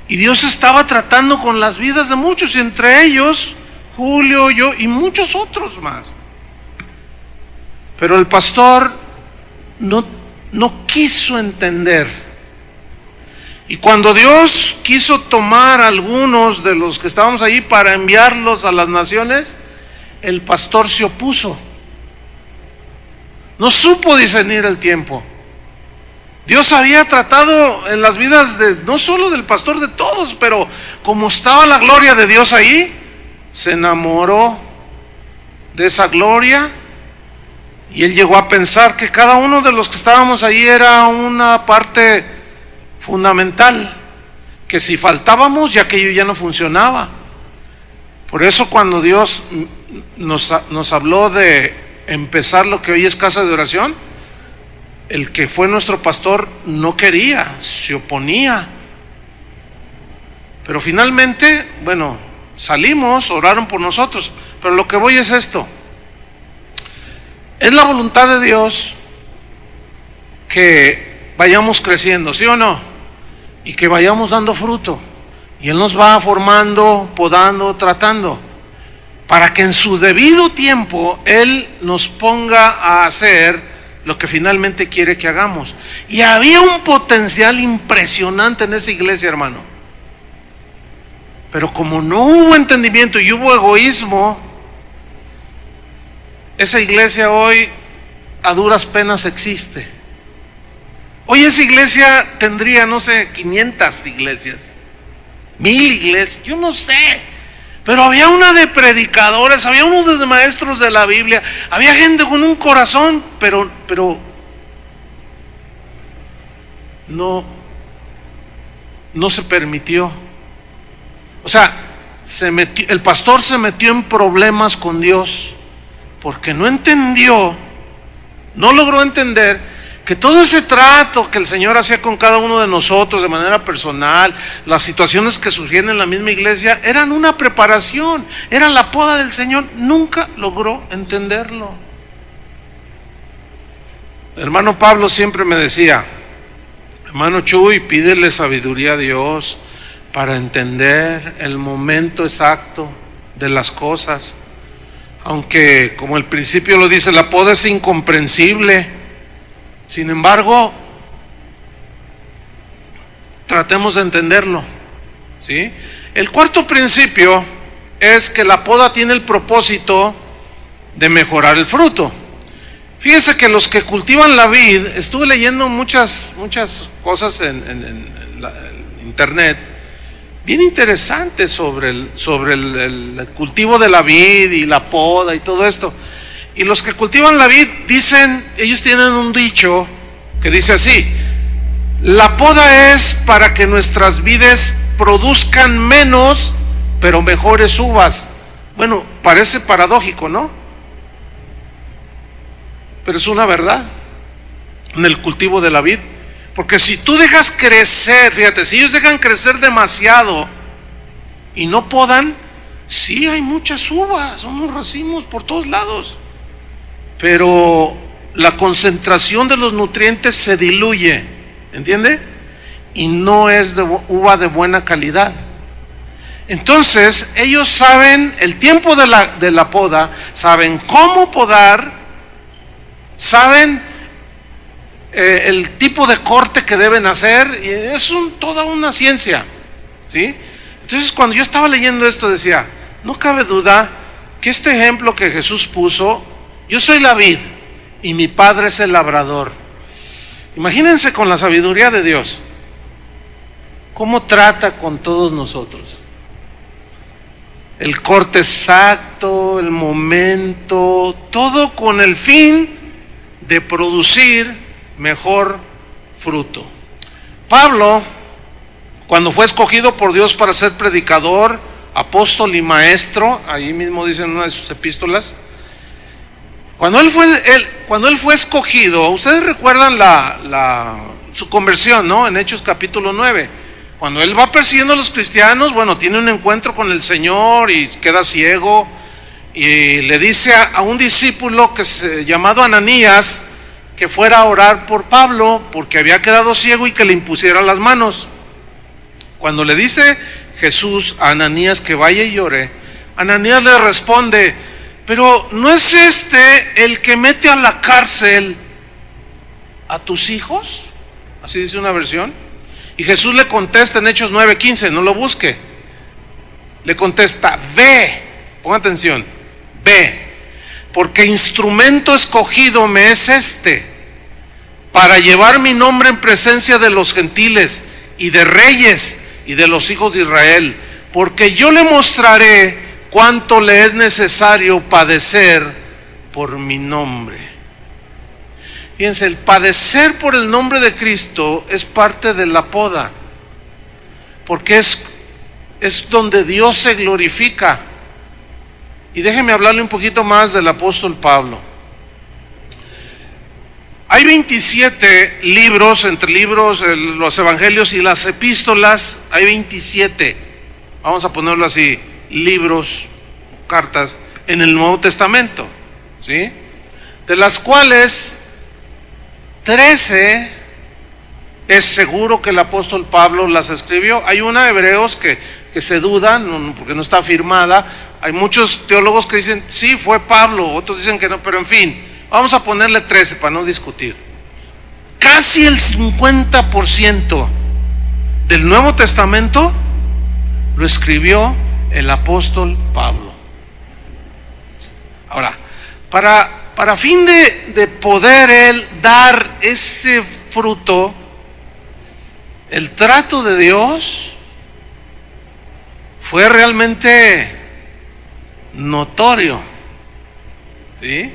A: y Dios estaba tratando con las vidas de muchos, y entre ellos Julio, yo y muchos otros más. Pero el pastor no quiso entender. Y cuando Dios quiso tomar a algunos de los que estábamos allí para enviarlos a las naciones, el pastor se opuso. No supo discernir el tiempo. Dios había tratado en las vidas no solo del pastor, de todos, pero como estaba la gloria de Dios ahí, se enamoró de esa gloria, y él llegó a pensar que cada uno de los que estábamos ahí era una parte fundamental. que si faltábamos, ya aquello ya no funcionaba. Por eso cuando Dios nos habló de empezar lo que hoy es casa de oración, el que fue nuestro pastor no quería, se oponía. Pero finalmente, bueno, salimos, oraron por nosotros. Pero lo que voy es esto: es la voluntad de Dios que vayamos creciendo, ¿sí o no? Y que vayamos dando fruto. Y Él nos va formando, podando, tratando, para que en su debido tiempo Él nos ponga a hacer lo que finalmente quiere que hagamos. Y había un potencial impresionante en esa iglesia, hermano. Pero como no hubo entendimiento y hubo egoísmo, esa iglesia hoy a duras penas existe. Hoy esa iglesia tendría, no sé, 500 iglesias, 1000 iglesias, yo no sé. Pero había una de predicadores, había uno de maestros de la Biblia, había gente con un corazón, pero no se permitió. O sea, el pastor se metió en problemas con Dios porque no entendió, no logró entender que todo ese trato que el Señor hacía con cada uno de nosotros de manera personal, las situaciones que surgían en la misma iglesia, eran una preparación, eran la poda del Señor. Nunca logró entenderlo. El hermano Pablo siempre me decía: hermano Chuy, pídele sabiduría a Dios para entender el momento exacto de las cosas. Aunque, como el principio lo dice, la poda es incomprensible. Sin embargo, tratemos de entenderlo, ¿sí? El cuarto principio es que la poda tiene el propósito de mejorar el fruto. Fíjense que los que cultivan la vid, estuve leyendo muchas cosas en internet, bien interesantes sobre el cultivo de la vid y la poda y todo esto. Y los que cultivan la vid dicen, ellos tienen un dicho que dice así: la poda es para que nuestras vides produzcan menos, pero mejores uvas. Bueno, parece paradójico, ¿no? Pero es una verdad en el cultivo de la vid. Porque si tú dejas crecer, fíjate, si ellos dejan crecer demasiado y no podan, sí hay muchas uvas, unos racimos por todos lados, pero la concentración de los nutrientes se diluye, ¿entiende? Y no es de uva de buena calidad. Entonces ellos saben el tiempo de la poda, saben cómo podar, saben el tipo de corte que deben hacer, y es toda una ciencia, ¿sí? Entonces cuando yo estaba leyendo esto decía, no cabe duda que este ejemplo que Jesús puso: yo soy la vid y mi Padre es el labrador. Imagínense con la sabiduría de Dios cómo trata con todos nosotros. El corte exacto, el momento, todo con el fin de producir mejor fruto. Pablo, cuando fue escogido por Dios para ser predicador, apóstol y maestro, ahí mismo dice en una de sus epístolas, cuando él fue escogido, ustedes recuerdan su conversión, ¿no? En Hechos capítulo 9, cuando él va persiguiendo a los cristianos, bueno, tiene un encuentro con el Señor y queda ciego, y le dice a un discípulo llamado Ananías que fuera a orar por Pablo porque había quedado ciego y que le impusiera las manos. Cuando le dice Jesús a Ananías que vaya y ore, Ananías le responde: pero ¿no es este el que mete a la cárcel a tus hijos? Así dice una versión. Y Jesús le contesta en Hechos 9:15, no lo busque. Le contesta: ve, ponga atención, ve, porque instrumento escogido me es este, para llevar mi nombre en presencia de los gentiles y de reyes y de los hijos de Israel, porque yo le mostraré cuánto le es necesario padecer por mi nombre. Fíjense, el padecer por el nombre de Cristo es parte de la poda. porque es donde Dios se glorifica. Y déjeme hablarle un poquito más del apóstol Pablo. Hay 27 libros, entre libros, los evangelios y las epístolas, hay 27, vamos a ponerlo así, libros, cartas, en el Nuevo Testamento, ¿sí? De las cuales 13 es seguro que el apóstol Pablo las escribió. Hay una de Hebreos que se dudan, porque no está firmada. Hay muchos teólogos que dicen, sí, fue Pablo, otros dicen que no, pero en fin, vamos a ponerle 13 para no discutir. Casi el 50% del Nuevo Testamento lo escribió el apóstol Pablo. Ahora, para fin de poder él dar ese fruto, el trato de Dios fue realmente notorio, ¿sí?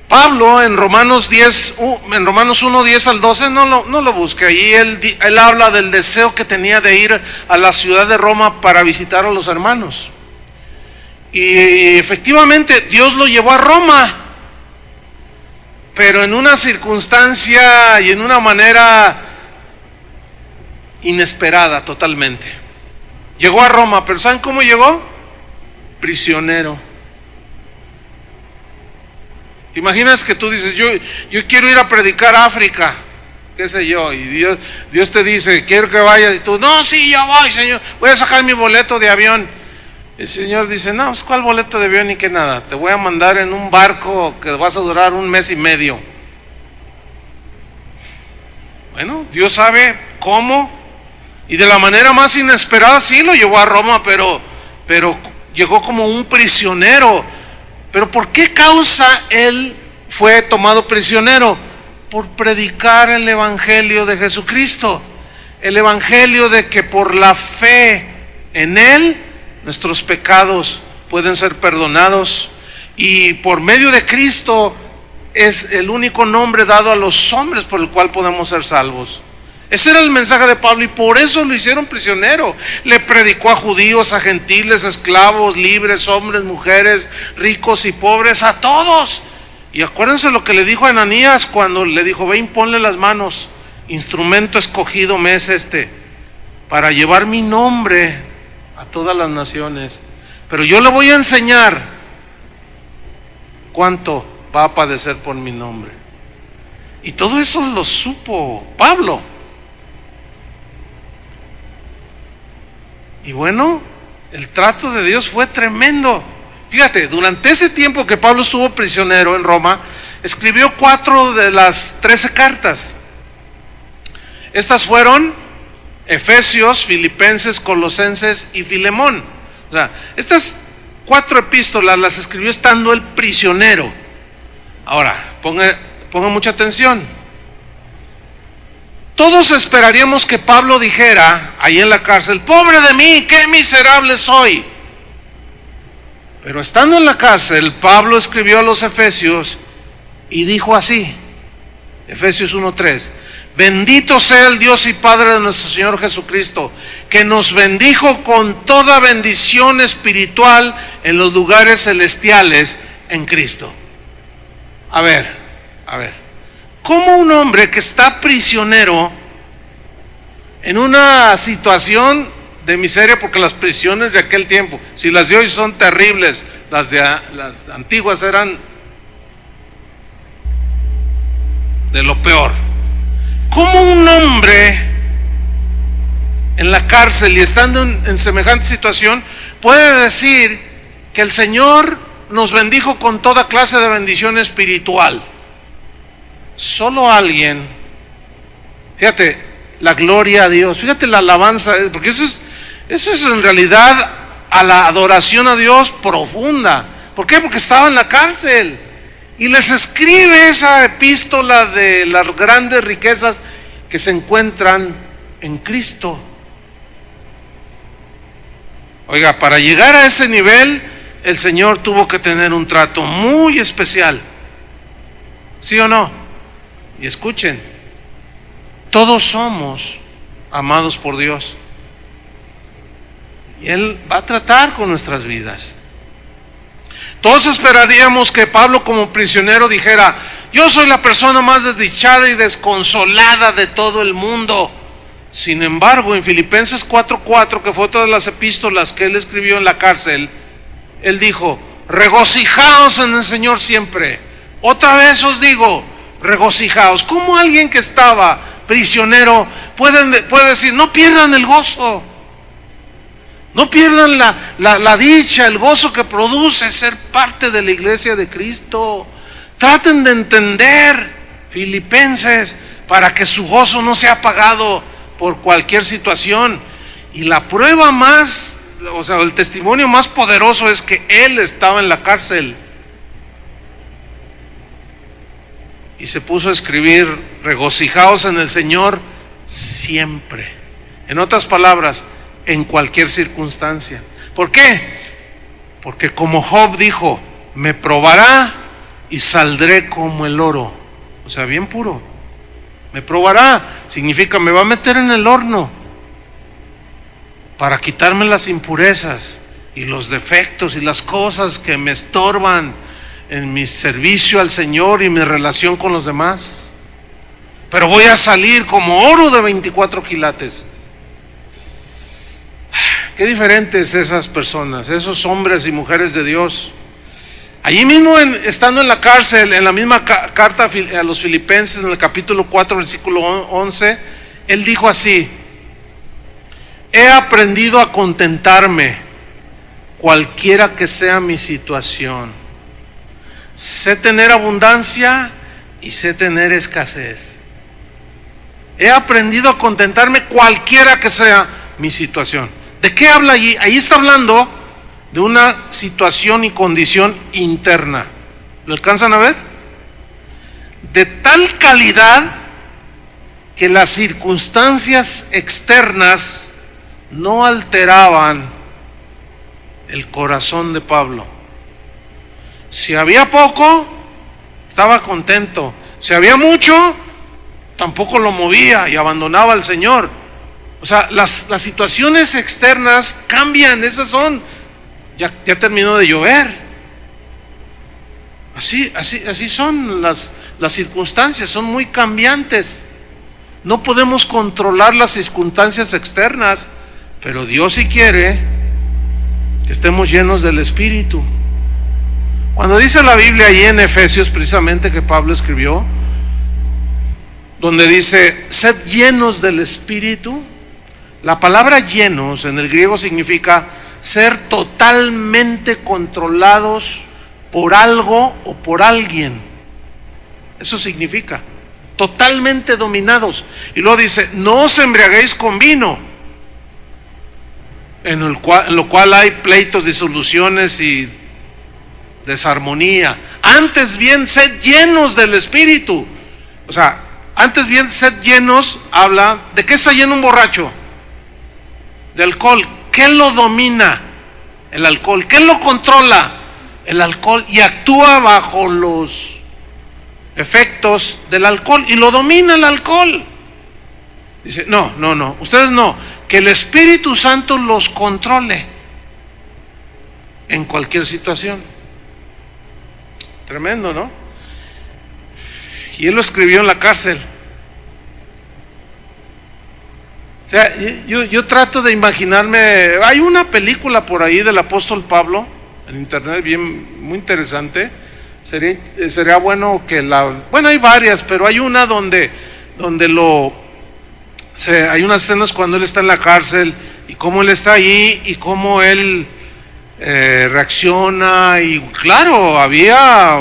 A: Pablo en Romanos 1, 10 al 12, no lo busque, ahí él habla del deseo que tenía de ir a la ciudad de Roma para visitar a los hermanos. Y efectivamente Dios lo llevó a Roma, pero en una circunstancia y en una manera inesperada totalmente. Llegó a Roma, pero ¿saben cómo llegó? Prisionero. ¿Te imaginas que tú dices, yo quiero ir a predicar a África, qué sé yo, y Dios te dice, quiero que vayas, y tú, no, sí, yo voy, Señor, voy a sacar mi boleto de avión. El Señor dice, no, pues, ¿cuál boleto de avión ni qué nada? Te voy a mandar en un barco que vas a durar 1 mes y medio. Bueno, Dios sabe cómo, y de la manera más inesperada sí lo llevó a Roma, pero llegó como un prisionero. ¿Pero por qué causa él fue tomado prisionero? Por predicar el evangelio de Jesucristo, el evangelio de que por la fe en él nuestros pecados pueden ser perdonados, y por medio de Cristo es el único nombre dado a los hombres por el cual podemos ser salvos. Ese era el mensaje de Pablo, y por eso lo hicieron prisionero. Le predicó a judíos, a gentiles, a esclavos, libres, hombres, mujeres, ricos y pobres, a todos. Y acuérdense lo que le dijo a Ananías cuando le dijo, ve y ponle las manos, instrumento escogido me es este, para llevar mi nombre a todas las naciones. Pero yo le voy a enseñar cuánto va a padecer por mi nombre. Y todo eso lo supo Pablo. Y bueno, el trato de Dios fue tremendo. Fíjate, durante ese tiempo que Pablo estuvo prisionero en Roma, escribió 4 de las 13 cartas. Estas fueron Efesios, Filipenses, Colosenses y Filemón. O sea, estas 4 epístolas las escribió estando él prisionero. Ahora, ponga mucha atención. Todos esperaríamos que Pablo dijera ahí en la cárcel, pobre de mí, qué miserable soy. Pero estando en la cárcel, Pablo escribió a los Efesios y dijo así, Efesios 1:3, bendito sea el Dios y Padre de nuestro Señor Jesucristo, que nos bendijo con toda bendición espiritual en los lugares celestiales en Cristo. A ver, ¿cómo un hombre que está prisionero en una situación de miseria, porque las prisiones de aquel tiempo, si las de hoy son terribles, las antiguas eran de lo peor? ¿Cómo un hombre en la cárcel y estando en semejante situación puede decir que el Señor nos bendijo con toda clase de bendición espiritual? Solo alguien, fíjate, la gloria a Dios, fíjate la alabanza, porque eso es en realidad a la adoración a Dios profunda. ¿Por qué? Porque estaba en la cárcel y les escribe esa epístola de las grandes riquezas que se encuentran en Cristo. Oiga, para llegar a ese nivel el Señor tuvo que tener un trato muy especial, ¿sí o no? Y escuchen, todos somos amados por Dios. Y Él va a tratar con nuestras vidas. Todos esperaríamos que Pablo como prisionero dijera: yo soy la persona más desdichada y desconsolada de todo el mundo. Sin embargo, en Filipenses 4:4, que fue otra de las epístolas que él escribió en la cárcel, él dijo: regocijaos en el Señor siempre. Otra vez os digo, regocijaos. ¿Cómo alguien que estaba prisionero puede decir: no pierdan el gozo? No pierdan la dicha, el gozo que produce ser parte de la iglesia de Cristo. Traten de entender, filipenses, para que su gozo no sea apagado por cualquier situación. Y la prueba más, o sea, el testimonio más poderoso es que él estaba en la cárcel y se puso a escribir: regocijaos en el Señor siempre. En otras palabras, en cualquier circunstancia. ¿Por qué? Porque como Job dijo: me probará y saldré como el oro. O sea, bien puro. Me probará significa me va a meter en el horno para quitarme las impurezas y los defectos y las cosas que me estorban en mi servicio al Señor y mi relación con los demás. Pero voy a salir como oro de 24 quilates. Qué diferentes esas personas, esos hombres y mujeres de Dios. Allí mismo, estando en la cárcel, en la misma carta a los Filipenses, en el capítulo 4, versículo 11, él dijo así: he aprendido a contentarme cualquiera que sea mi situación. Sé tener abundancia y sé tener escasez. He aprendido a contentarme cualquiera que sea mi situación. ¿De qué habla allí? Ahí está hablando de una situación y condición interna. ¿Lo alcanzan a ver? De tal calidad que las circunstancias externas no alteraban el corazón de Pablo. Si había poco, estaba contento. Si había mucho, tampoco lo movía y abandonaba al Señor. O sea, las situaciones externas cambian. Esas son: ya terminó de llover. Así son las circunstancias, son muy cambiantes. No podemos controlar las circunstancias externas, pero Dios sí quiere que estemos llenos del Espíritu. Cuando dice la Biblia allí en Efesios, precisamente, que Pablo escribió, donde dice: sed llenos del Espíritu, la palabra llenos en el griego significa ser totalmente controlados por algo o por alguien. Eso significa totalmente dominados. Y luego dice: no os embriaguéis con vino, en lo cual hay pleitos, disoluciones y desarmonía. Antes bien, sed llenos del Espíritu. O sea, antes bien, sed llenos, habla de qué está lleno un borracho: de alcohol. ¿Qué lo domina? El alcohol. ¿Qué lo controla? El alcohol. Y actúa bajo los efectos del alcohol y lo domina el alcohol. Dice: no, ustedes no, que el Espíritu Santo los controle en cualquier situación. Tremendo, ¿no? Y él lo escribió en la cárcel. O sea, yo trato de imaginarme. Hay una película por ahí del apóstol Pablo en internet, muy interesante. Sería bueno que bueno, hay varias, pero hay una donde hay unas escenas cuando él está en la cárcel y cómo él está allí y cómo él reacciona. Y claro, había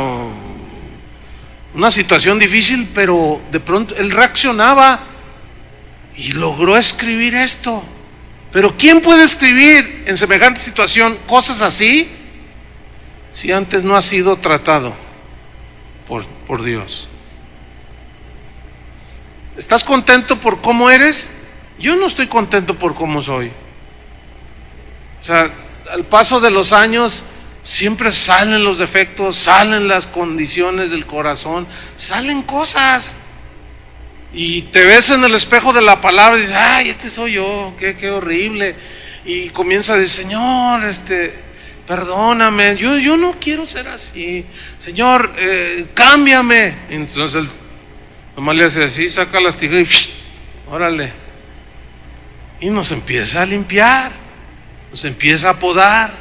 A: una situación difícil, pero de pronto él reaccionaba y logró escribir esto. Pero ¿quién puede escribir en semejante situación cosas así si antes no ha sido tratado por Dios? ¿Estás contento por cómo eres? Yo no estoy contento por cómo soy. O sea, al paso de los años siempre salen los defectos, salen las condiciones del corazón, salen cosas. Y te ves en el espejo de la palabra y dices, ay, este soy yo, qué horrible. Y comienza a decir, Señor, perdóname, yo no quiero ser así. Señor, cámbiame. Entonces él nomás le hace así, saca las tijeras y órale. Y nos empieza a limpiar, nos empieza a podar.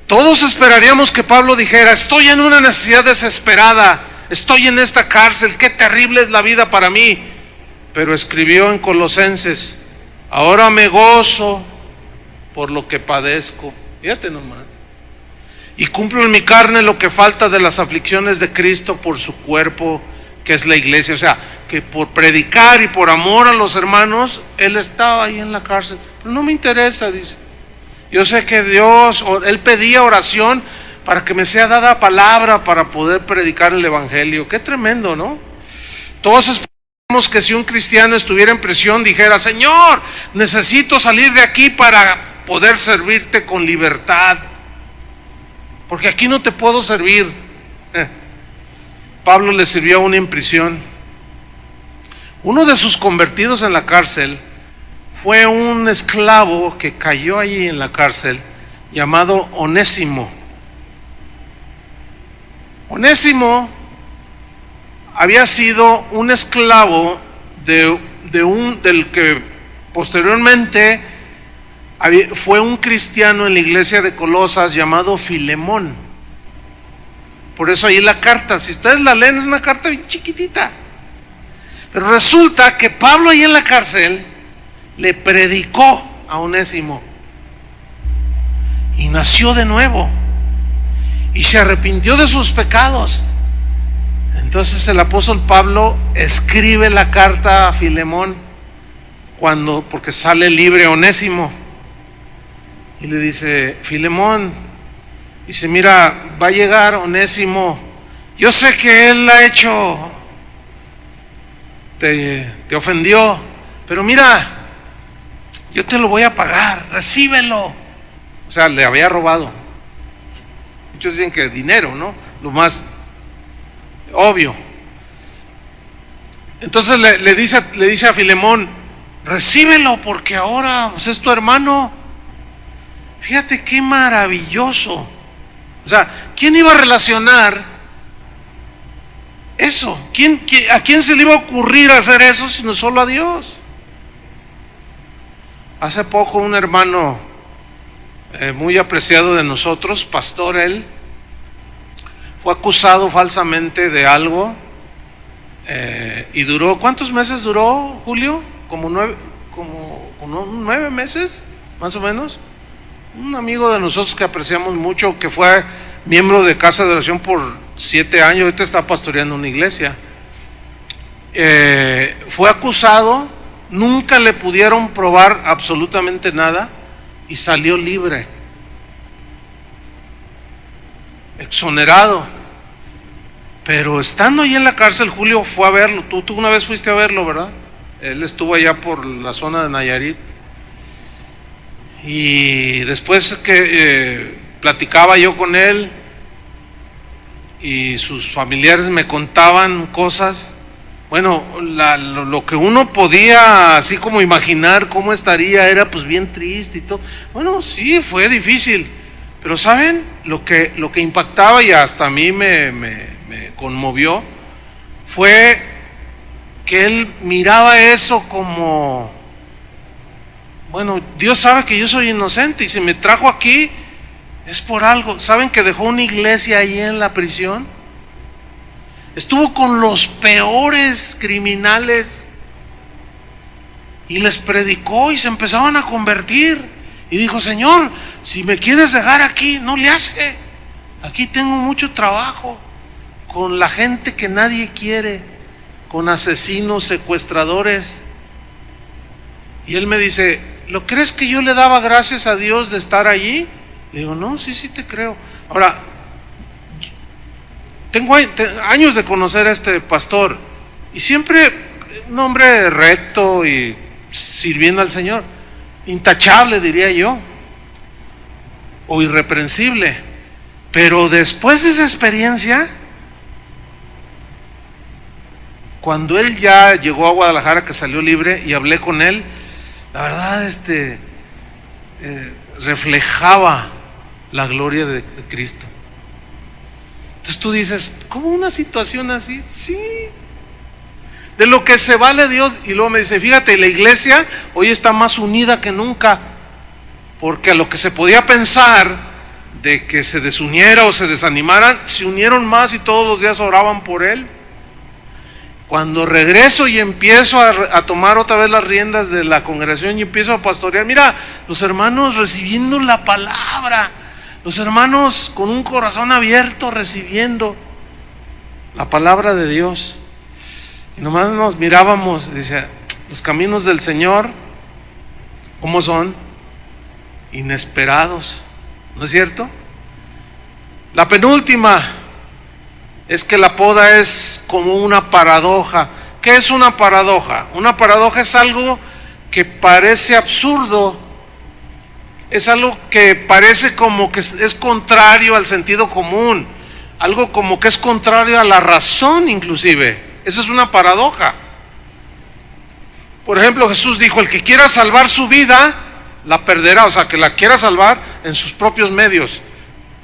A: Todos esperaríamos que Pablo dijera, estoy en una necesidad desesperada, estoy en esta cárcel, qué terrible es la vida para mí. Pero escribió en Colosenses, ahora me gozo por lo que padezco. Fíjate nomás. Y cumplo en mi carne lo que falta de las aflicciones de Cristo por su cuerpo, que es la iglesia. O sea, que por predicar y por amor a los hermanos, él estaba ahí en la cárcel. Pero no me interesa, dice. Yo sé que Dios, él pedía oración para que me sea dada palabra para poder predicar el evangelio. Qué tremendo, ¿no? Todos esperamos que si un cristiano estuviera en prisión dijera, Señor, necesito salir de aquí para poder servirte con libertad, porque aquí no te puedo servir. Pablo le sirvió a uno en prisión. Uno de sus convertidos en la cárcel fue un esclavo que cayó allí en la cárcel, llamado Onésimo. Onésimo había sido un esclavo del que posteriormente fue un cristiano en la iglesia de Colosas llamado Filemón. Por eso ahí la carta, si ustedes la leen, es una carta bien chiquitita. Pero resulta que Pablo ahí en la cárcel le predicó a Onésimo y nació de nuevo y se arrepintió de sus pecados. Entonces el apóstol Pablo escribe la carta a Filemón porque sale libre Onésimo y le dice, Filemón, dice, mira, va a llegar Onésimo, yo sé que él ha hecho, te ofendió, pero mira, yo te lo voy a pagar, recíbelo. O sea, le había robado. Muchos dicen que dinero, ¿no? Lo más obvio. Entonces le dice a Filemón, recíbelo porque ahora pues, es tu hermano. Fíjate qué maravilloso. O sea, ¿quién iba a relacionar eso? ¿A quién se le iba a ocurrir hacer eso sino solo a Dios? Hace poco un hermano muy apreciado de nosotros, pastor él, fue acusado falsamente de algo y duró, ¿cuántos meses duró, Julio? Como 9 meses, más o menos. Un amigo de nosotros que apreciamos mucho, que fue miembro de Casa de Oración por 7 años, ahorita está pastoreando una iglesia, fue acusado. Nunca le pudieron probar absolutamente nada y salió libre, exonerado. Pero estando ahí en la cárcel, Julio fue a verlo. Tú una vez fuiste a verlo, ¿verdad? Él estuvo allá por la zona de Nayarit. Y después que platicaba yo con él y sus familiares me contaban cosas. Bueno, lo que uno podía así como imaginar cómo estaría era pues bien triste y todo. Bueno, sí, fue difícil, pero ¿saben? Lo que impactaba y hasta a mí me conmovió fue que él miraba eso como, bueno, Dios sabe que yo soy inocente y si me trajo aquí es por algo. ¿Saben que dejó una iglesia ahí en la prisión? Estuvo con los peores criminales y les predicó y se empezaban a convertir. Y dijo, Señor, si me quieres dejar aquí, no le hace. Aquí tengo mucho trabajo con la gente que nadie quiere, con asesinos, secuestradores. Y él me dice, ¿lo crees que yo le daba gracias a Dios de estar allí? Le digo, no, sí te creo. Ahora, tengo años de conocer a este pastor y siempre un hombre recto y sirviendo al Señor, intachable diría yo, o irreprensible. Pero después de esa experiencia Cuando él ya llegó a Guadalajara, que salió libre, y hablé con él, la verdad reflejaba la gloria de Cristo. Entonces tú dices, ¿cómo una situación así? Sí, de lo que se vale Dios. Y luego me dice, fíjate, la iglesia hoy está más unida que nunca, porque a lo que se podía pensar de que se desuniera o se desanimaran, se unieron más y todos los días oraban por él. Cuando regreso y empiezo a tomar otra vez las riendas de la congregación y empiezo a pastorear, mira, los hermanos recibiendo la palabra, los hermanos con un corazón abierto recibiendo la palabra de Dios. Y nomás nos mirábamos, decía, los caminos del Señor, ¿cómo son? Inesperados, ¿no es cierto? La penúltima es que la poda es como una paradoja. ¿Qué es una paradoja? Una paradoja es algo que parece absurdo, es algo que parece como que es contrario al sentido común, algo como que es contrario a la razón inclusive. Esa es una paradoja. Por ejemplo, Jesús dijo, el que quiera salvar su vida, la perderá. O sea, que la quiera salvar en sus propios medios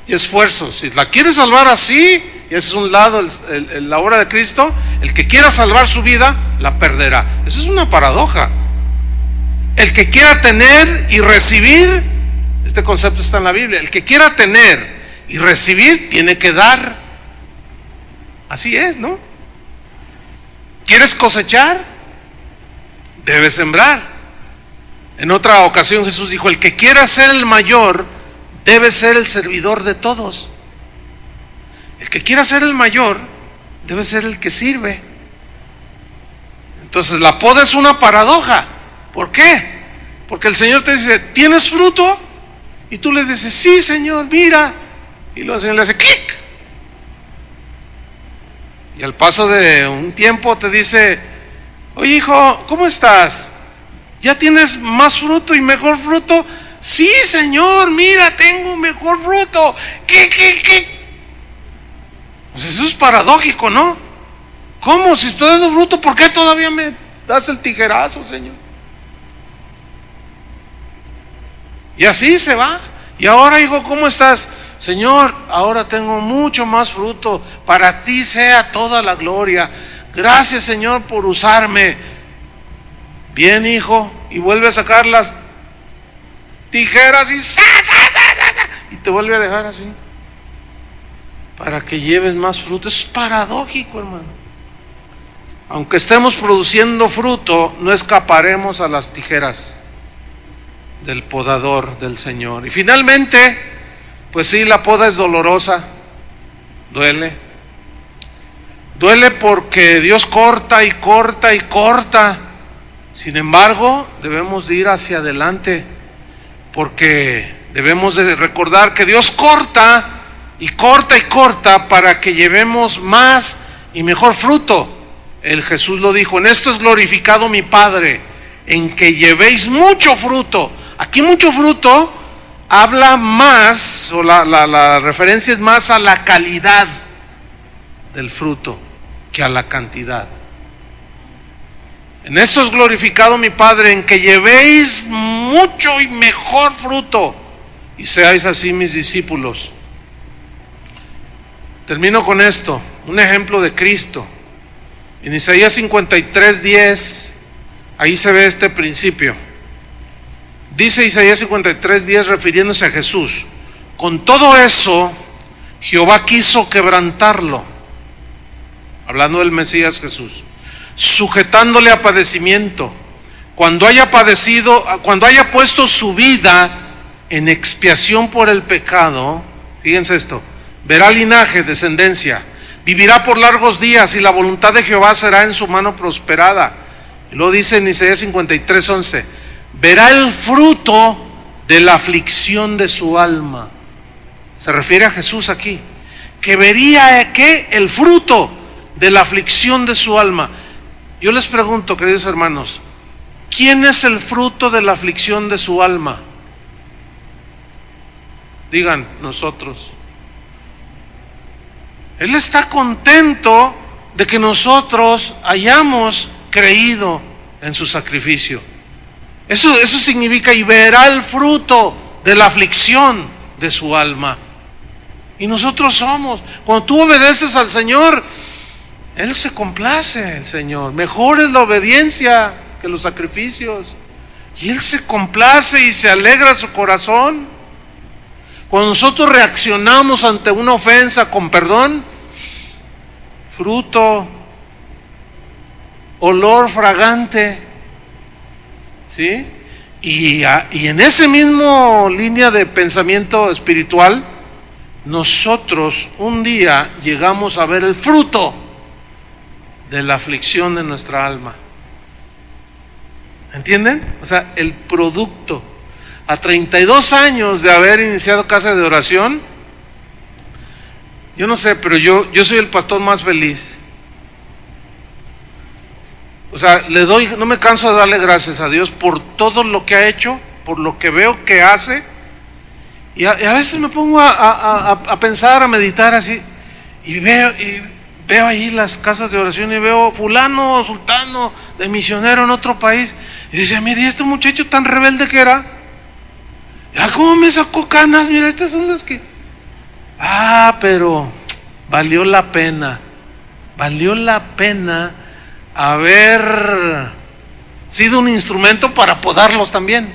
A: y esfuerzos. Si la quiere salvar así, y ese es un lado, la obra de Cristo, el que quiera salvar su vida, la perderá. Eso es una paradoja. El que quiera tener y recibir, este concepto está en la Biblia, el que quiera tener y recibir, tiene que dar. Así es, ¿no? ¿Quieres cosechar? Debes sembrar. En otra ocasión Jesús dijo, el que quiera ser el mayor, debe ser el servidor de todos. El que quiera ser el mayor, debe ser el que sirve. Entonces la poda es una paradoja. ¿Por qué? Porque el Señor te dice, ¿tienes fruto? Y tú le dices, sí, Señor, mira. Y luego el Señor le hace clic. Y al paso de un tiempo te dice, oye hijo, ¿cómo estás? ¿Ya tienes más fruto y mejor fruto? Sí, Señor, mira, tengo mejor fruto. ¿Qué? Pues eso es paradójico, ¿no? ¿Cómo? Si estoy dando fruto, ¿por qué todavía me das el tijerazo, Señor? Y así se va. Y ahora, hijo, ¿cómo estás? Señor, ahora tengo mucho más fruto, para ti sea toda la gloria. Gracias, Señor, por usarme. Bien, hijo, y vuelve a sacar las tijeras y te vuelve a dejar así, para que lleves más fruto. Es paradójico, hermano. Aunque estemos produciendo fruto, no escaparemos a las tijeras del podador del Señor. Y finalmente, pues sí, la poda es dolorosa, duele porque Dios corta y corta y corta. Sin embargo, debemos de ir hacia adelante, porque debemos de recordar que Dios corta y corta y corta para que llevemos más y mejor fruto. El Jesús lo dijo, en esto es glorificado mi Padre, en que llevéis mucho fruto. Aquí mucho fruto habla más, o la referencia es más a la calidad del fruto que a la cantidad. En esto es glorificado mi Padre, en que llevéis mucho y mejor fruto y seáis así mis discípulos. Termino con esto, un ejemplo de Cristo. En Isaías 53:10, ahí se ve este principio. Dice Isaías 53:10, refiriéndose a Jesús, con todo eso Jehová quiso quebrantarlo, hablando del Mesías Jesús, sujetándole a padecimiento, cuando haya padecido, cuando haya puesto su vida en expiación por el pecado. Fíjense esto, verá linaje, descendencia, vivirá por largos días, y la voluntad de Jehová será en su mano prosperada. Y luego dice en Isaías 53:11, verá el fruto de la aflicción de su alma. Se refiere a Jesús aquí, que vería ¿qué? El fruto de la aflicción de su alma. Yo les pregunto, queridos hermanos, ¿quién es el fruto de la aflicción de su alma? Digan, nosotros. Él está contento de que nosotros hayamos creído en su sacrificio. Eso significa, y verá el fruto de la aflicción de su alma. Y nosotros somos, cuando tú obedeces al Señor, Él se complace, el Señor. Mejor es la obediencia que los sacrificios. Y Él se complace y se alegra su corazón. Cuando nosotros reaccionamos ante una ofensa con perdón, fruto, olor fragante, ¿sí? Y en ese mismo línea de pensamiento espiritual, nosotros un día llegamos a ver el fruto de la aflicción de nuestra alma. ¿Entienden? O sea, el producto. A 32 años de haber iniciado casa de oración, yo no sé, pero yo soy el pastor más feliz. O sea, no me canso de darle gracias a Dios por todo lo que ha hecho, por lo que veo que hace. Y a veces me pongo a pensar, a meditar así, y veo ahí las casas de oración y veo fulano o sultano de misionero en otro país. Y dice, mire, este muchacho tan rebelde que era, ya cómo me sacó canas, mira, estas son las que... pero valió la pena haber sido un instrumento para podarlos también.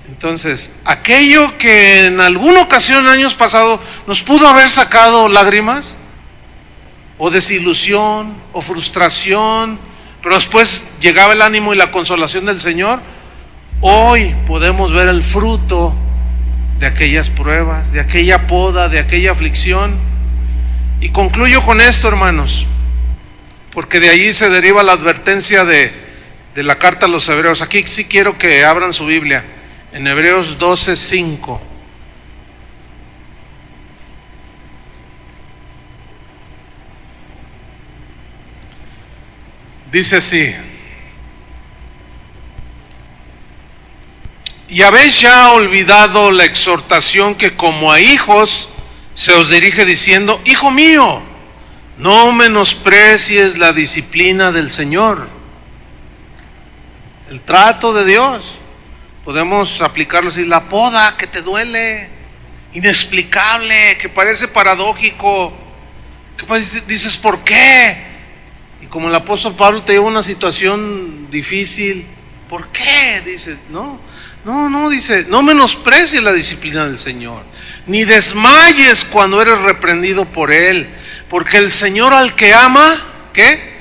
A: Entonces, aquello que en alguna ocasión, años pasados, nos pudo haber sacado lágrimas, o desilusión, o frustración, pero después llegaba el ánimo y la consolación del Señor, hoy podemos ver el fruto de aquellas pruebas, de aquella poda, de aquella aflicción. Y concluyo con esto, hermanos, porque de allí se deriva la advertencia de la carta a los Hebreos. Aquí sí quiero que abran su Biblia, en Hebreos 12:5. Dice así: y habéis ya olvidado la exhortación que como a hijos se os dirige diciendo, hijo mío, no menosprecies la disciplina del Señor. El trato de Dios, podemos aplicarlo así, la poda que te duele, inexplicable, que parece paradójico, que dices, ¿por qué? Y como el apóstol Pablo te lleva a una situación difícil, ¿por qué? Dices, no, dice, no menosprecies la disciplina del Señor, ni desmayes cuando eres reprendido por Él, porque el Señor al que ama, ¿qué?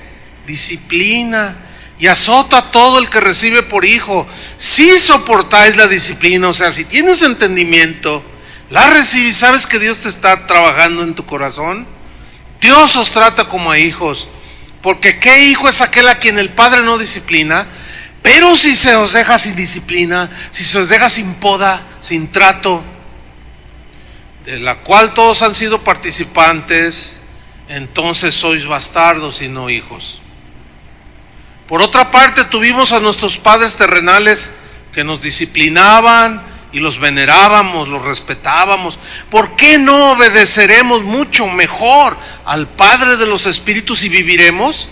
A: Disciplina y azota a todo el que recibe por hijo. Si soportáis la disciplina, o sea, si tienes entendimiento, la recibes, sabes que Dios te está trabajando en tu corazón, Dios os trata como a hijos, porque ¿qué hijo es aquel a quien el Padre no disciplina? Pero si se os deja sin disciplina, si se os deja sin poda, sin trato, de la cual todos han sido participantes, entonces sois bastardos y no hijos. Por otra parte, tuvimos a nuestros padres terrenales que nos disciplinaban y los venerábamos, los respetábamos. ¿Por qué no obedeceremos mucho mejor al Padre de los Espíritus y viviremos?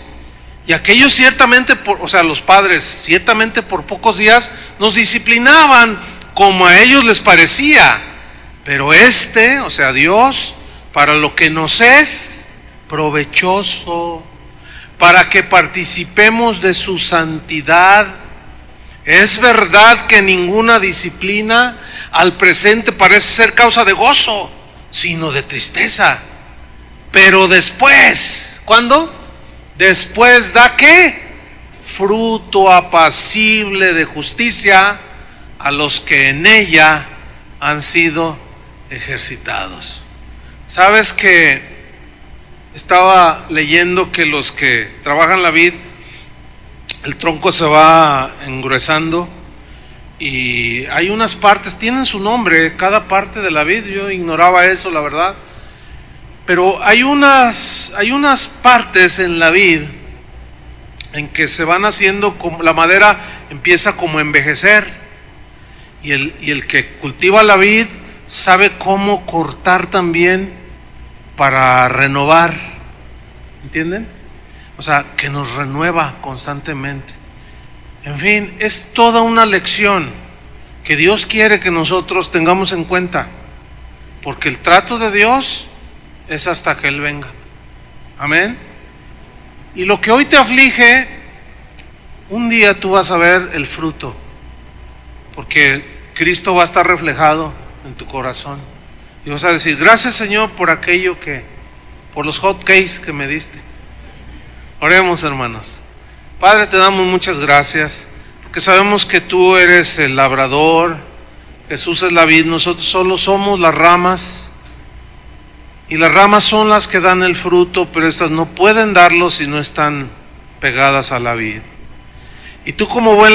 A: Y aquellos ciertamente, los padres ciertamente por pocos días nos disciplinaban como a ellos les parecía, pero Dios, para lo que nos es provechoso, para que participemos de su santidad. Es verdad que ninguna disciplina al presente parece ser causa de gozo, sino de tristeza, pero después, ¿cuándo? Después da ¿qué? Fruto apacible de justicia a los que en ella han sido ejercitados. ¿Sabes que estaba leyendo que los que trabajan la vid, el tronco se va engruesando y hay unas partes, tienen su nombre, cada parte de la vid, yo ignoraba eso, la verdad. Pero hay unas partes en la vid en que se van haciendo, como la madera empieza como a envejecer, y el que cultiva la vid sabe cómo cortar también para renovar, ¿entienden? O sea, que nos renueva constantemente. En fin, es toda una lección que Dios quiere que nosotros tengamos en cuenta, porque el trato de Dios es hasta que Él venga. Amén. Y lo que hoy te aflige, un día tú vas a ver el fruto, porque Cristo va a estar reflejado en tu corazón. Y vas a decir, gracias Señor por aquello por los hot cakes que me diste. Oremos, hermanos. Padre, te damos muchas gracias, porque sabemos que tú eres el labrador, Jesús es la vid, nosotros solo somos las ramas, y las ramas son las que dan el fruto, pero estas no pueden darlo si no están pegadas a la vid. Y tú, como buen